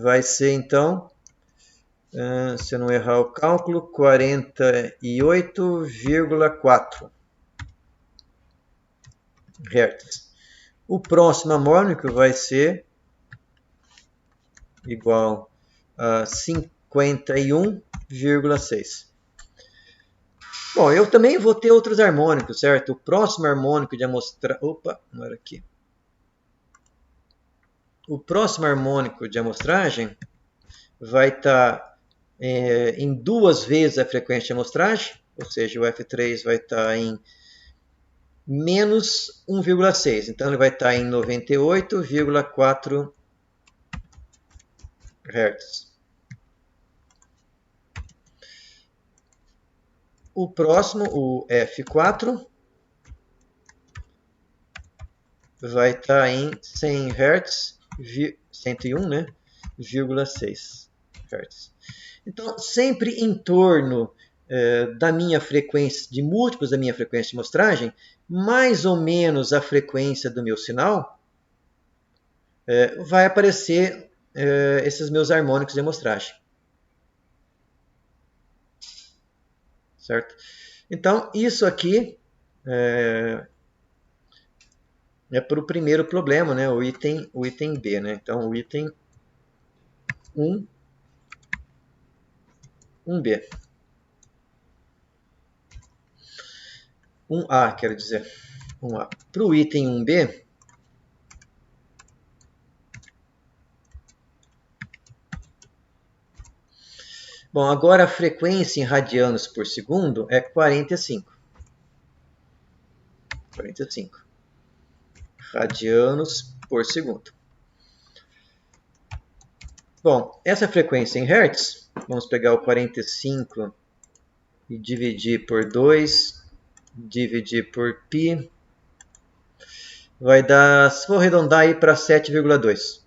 vai ser então, se eu não errar o cálculo, 48,4 Hz. O próximo harmônico vai ser igual a 51,6. Bom, eu também vou ter outros harmônicos, certo? O próximo harmônico de amostragem... Opa, não era aqui. O próximo harmônico de amostragem vai estar em 2 vezes a frequência de amostragem, ou seja, o F3 vai estar em menos 1,6. Então, ele vai estar em 98,4 Hz. O próximo, o F4, vai estar em 100 Hz, 101, né? 0,6 Hz. Então, sempre em torno da minha frequência, de múltiplos da minha frequência de amostragem, mais ou menos a frequência do meu sinal, vai aparecer esses meus harmônicos de amostragem. Certo? Então, isso aqui é para o primeiro problema, né? o item B. Né? Então, o item 1B. 1A, quero dizer. 1A. Para o item 1B, bom, agora a frequência em radianos por segundo é 45. 45 radianos por segundo. Bom, essa frequência em Hertz, vamos pegar o 45 e dividir por 2, dividir por π, vai dar, vou arredondar aí para 7,2.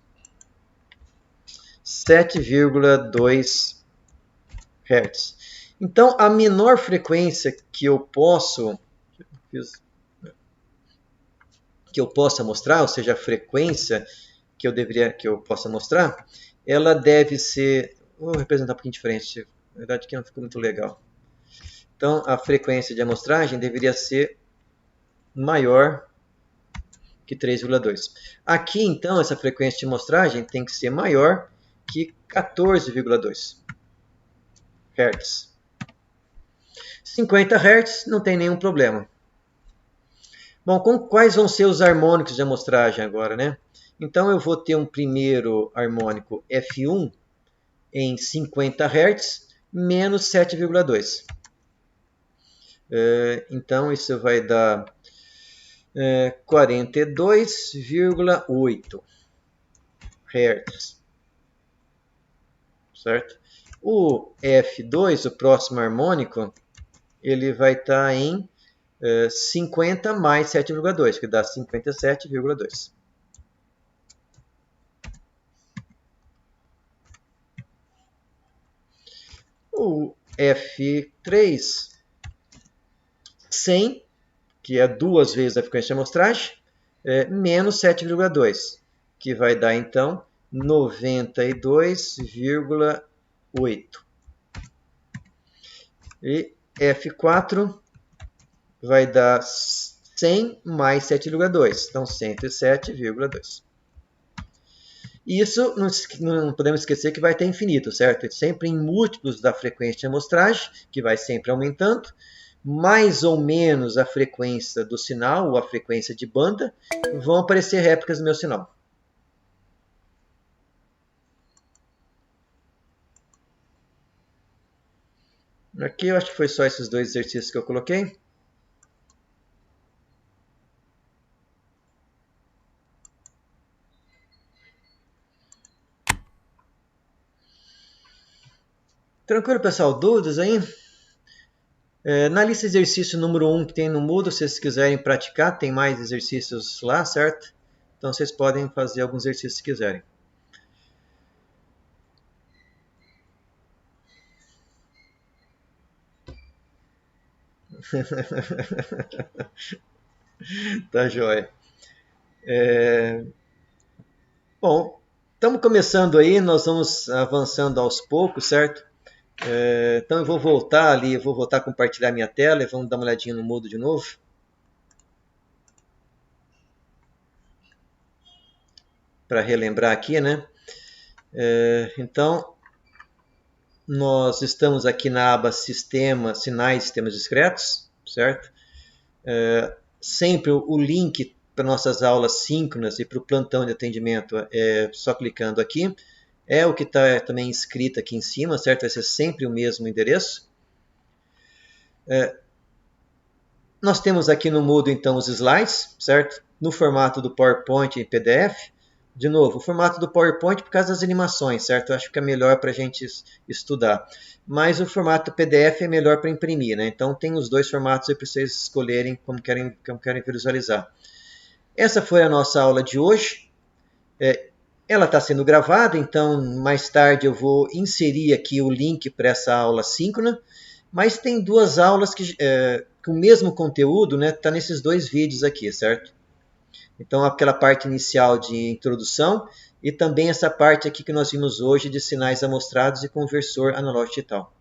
7,2 Hz. Então, a menor frequência que eu posso mostrar, ou seja, a frequência que eu possa mostrar, ela deve ser... Vou representar um pouquinho diferente. Na verdade, aqui não ficou muito legal. Então, a frequência de amostragem deveria ser maior que 3,2. Aqui, então, essa frequência de amostragem tem que ser maior que 14,2 Hz. 50 Hz não tem nenhum problema. Bom, quais vão ser os harmônicos de amostragem agora, né? Então, eu vou ter um primeiro harmônico F1 em 50 Hz menos 7,2. Então, isso vai dar 42,8 Hz. Certo? O F2, o próximo harmônico, ele vai estar em 50 mais 7,2, que dá 57,2. O F3, 100, que é 2 vezes a frequência de amostragem, menos 7,2, que vai dar então 92,8. E F4 vai dar 100 mais 7,2, então 107,2. Isso não podemos esquecer que vai ter infinito, certo? Sempre em múltiplos da frequência de amostragem, que vai sempre aumentando, mais ou menos a frequência do sinal, ou a frequência de banda, vão aparecer réplicas no meu sinal. Aqui eu acho que foi só esses dois exercícios que eu coloquei. Tranquilo, pessoal? Dúvidas aí? Na lista de exercício número 1 que tem no Moodle, se vocês quiserem praticar, tem mais exercícios lá, certo? Então vocês podem fazer alguns exercícios se quiserem. Tá joia. Bom, estamos começando aí, nós vamos avançando aos poucos, certo? Então eu vou voltar ali, eu vou voltar a compartilhar minha tela e vamos dar uma olhadinha no Moodle de novo. Para relembrar aqui, né? Então, nós estamos aqui na aba Sistema, Sinais e Sistemas Discretos, certo? Sempre o link para nossas aulas síncronas e para o plantão de atendimento é só clicando aqui. É o que está também escrito aqui em cima, certo? Vai ser sempre o mesmo endereço. Nós temos aqui no Moodle, então, os slides, certo? No formato do PowerPoint em PDF. De novo, o formato do PowerPoint por causa das animações, certo? Eu acho que é melhor para a gente estudar. Mas o formato PDF é melhor para imprimir, né? Então tem os dois formatos aí para vocês escolherem como querem visualizar. Essa foi a nossa aula de hoje. Ela está sendo gravada, então mais tarde eu vou inserir aqui o link para essa aula síncrona. Mas tem duas aulas que com o mesmo conteúdo, né? Está nesses dois vídeos aqui, certo? Então, aquela parte inicial de introdução e também essa parte aqui que nós vimos hoje de sinais amostrados e conversor analógico digital.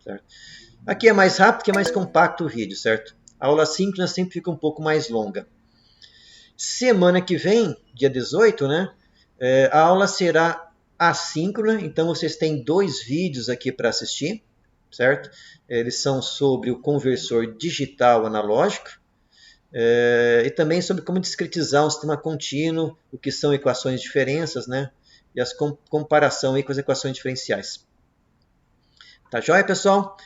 Certo? Aqui é mais rápido, que é mais compacto o vídeo, certo? A aula síncrona sempre fica um pouco mais longa. Semana que vem, dia 18, né? A aula será assíncrona, então vocês têm dois vídeos aqui para assistir, certo? Eles são sobre o conversor digital analógico, e também sobre como discretizar um sistema contínuo, o que são equações de diferenças, né? E a comparação aí com as equações diferenciais. Tá joia, pessoal?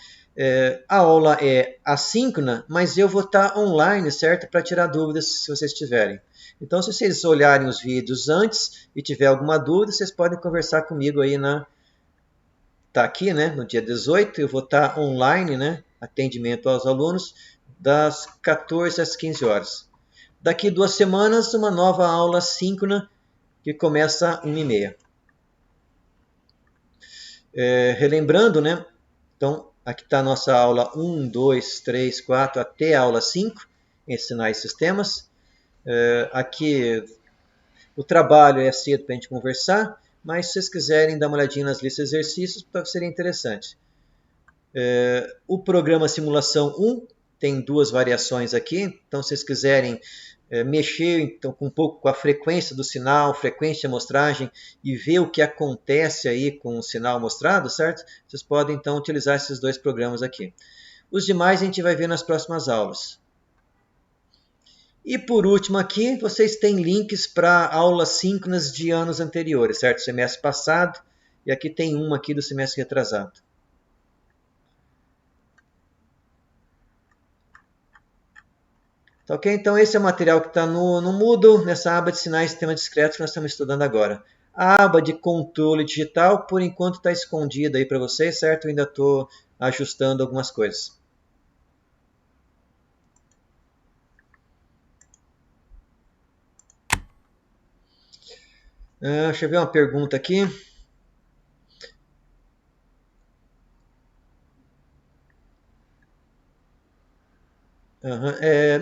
A aula é assíncrona, mas eu vou estar online, certo? Para tirar dúvidas se vocês tiverem. Então, se vocês olharem os vídeos antes e tiver alguma dúvida, vocês podem conversar comigo aí Tá aqui, né? No dia 18, eu vou estar online, né? Atendimento aos alunos das 14 às 15 horas. Daqui 2 semanas, uma nova aula síncrona que começa às 1h30. Relembrando, né? Então, aqui está a nossa aula 1, 2, 3, 4, até a aula 5, em sinais e sistemas. Aqui o trabalho é cedo para a gente conversar, mas se vocês quiserem dar uma olhadinha nas listas de exercícios, seria interessante. O programa Simulação 1 tem duas variações aqui, então se vocês quiserem mexer então, um pouco com a frequência do sinal, frequência de amostragem e ver o que acontece aí com o sinal mostrado, certo? Vocês podem então utilizar esses dois programas aqui. Os demais a gente vai ver nas próximas aulas. E por último aqui, vocês têm links para aulas síncronas de anos anteriores, certo? Semestre passado, e aqui tem uma aqui do semestre retrasado. Tá ok? Então esse é o material que está no Moodle, nessa aba de sinais de sistema discreto que nós estamos estudando agora. A aba de controle digital, por enquanto, está escondida aí para vocês, certo? Eu ainda estou ajustando algumas coisas. Deixa eu ver uma pergunta aqui.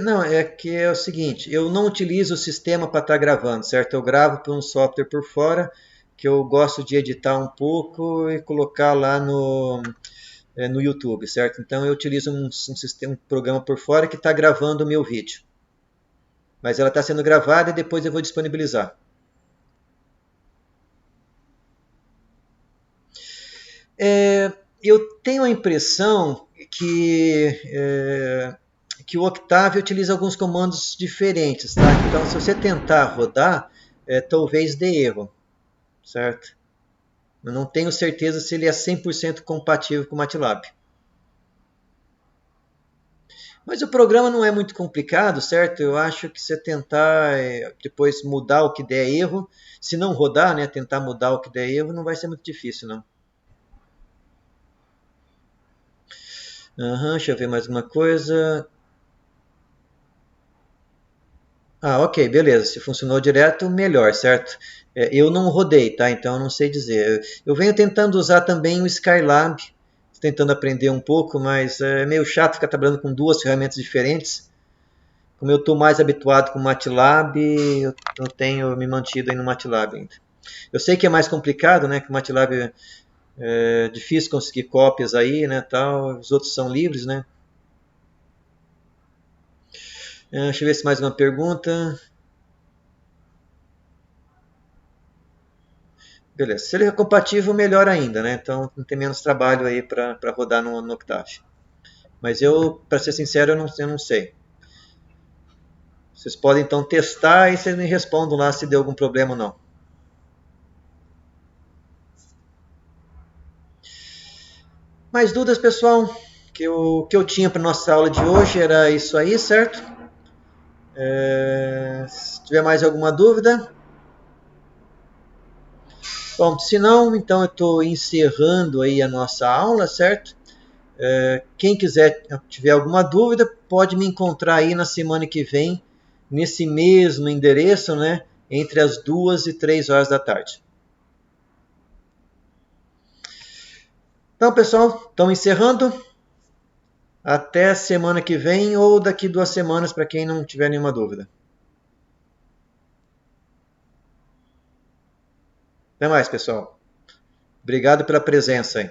Não, é que é o seguinte, eu não utilizo o sistema para estar gravando, certo? Eu gravo por um software por fora, que eu gosto de editar um pouco e colocar lá no YouTube, certo? Então eu utilizo um sistema, um programa por fora que está gravando o meu vídeo. Mas ela está sendo gravada e depois eu vou disponibilizar. Eu tenho a impressão que o Octave utiliza alguns comandos diferentes, tá? Então, se você tentar rodar, talvez dê erro, certo? Eu não tenho certeza se ele é 100% compatível com o MATLAB. Mas o programa não é muito complicado, certo? Eu acho que você tentar depois mudar o que der erro, se não rodar, né, tentar mudar o que der erro, não vai ser muito difícil, não. Deixa eu ver mais uma coisa. Ok, beleza. Se funcionou direto, melhor, certo? Eu não rodei, tá? Então eu não sei dizer. Eu venho tentando usar também o Skylab, tentando aprender um pouco, mas é meio chato ficar trabalhando com duas ferramentas diferentes. Como eu estou mais habituado com o MATLAB, eu tenho me mantido aí no MATLAB ainda. Eu sei que é mais complicado, né? Que o MATLAB é difícil conseguir cópias aí, né? Tal. Os outros são livres, né? Deixa eu ver se mais uma pergunta. Beleza. Se ele é compatível, melhor ainda, né? Então tem menos trabalho aí para rodar no Octave. Mas eu, para ser sincero, eu não sei. Vocês podem então testar e vocês me respondam lá se deu algum problema ou não. Mais dúvidas, pessoal? Que que eu tinha para nossa aula de hoje era isso aí, certo? Se tiver mais alguma dúvida. Bom, se não, então eu estou encerrando aí a nossa aula, certo? Quem quiser, tiver alguma dúvida, pode me encontrar aí na semana que vem, nesse mesmo endereço, né? Entre as 2 e 3 horas da tarde. Então, pessoal, estamos encerrando. Até semana que vem ou daqui 2 semanas, para quem não tiver nenhuma dúvida. Até mais, pessoal. Obrigado pela presença aí.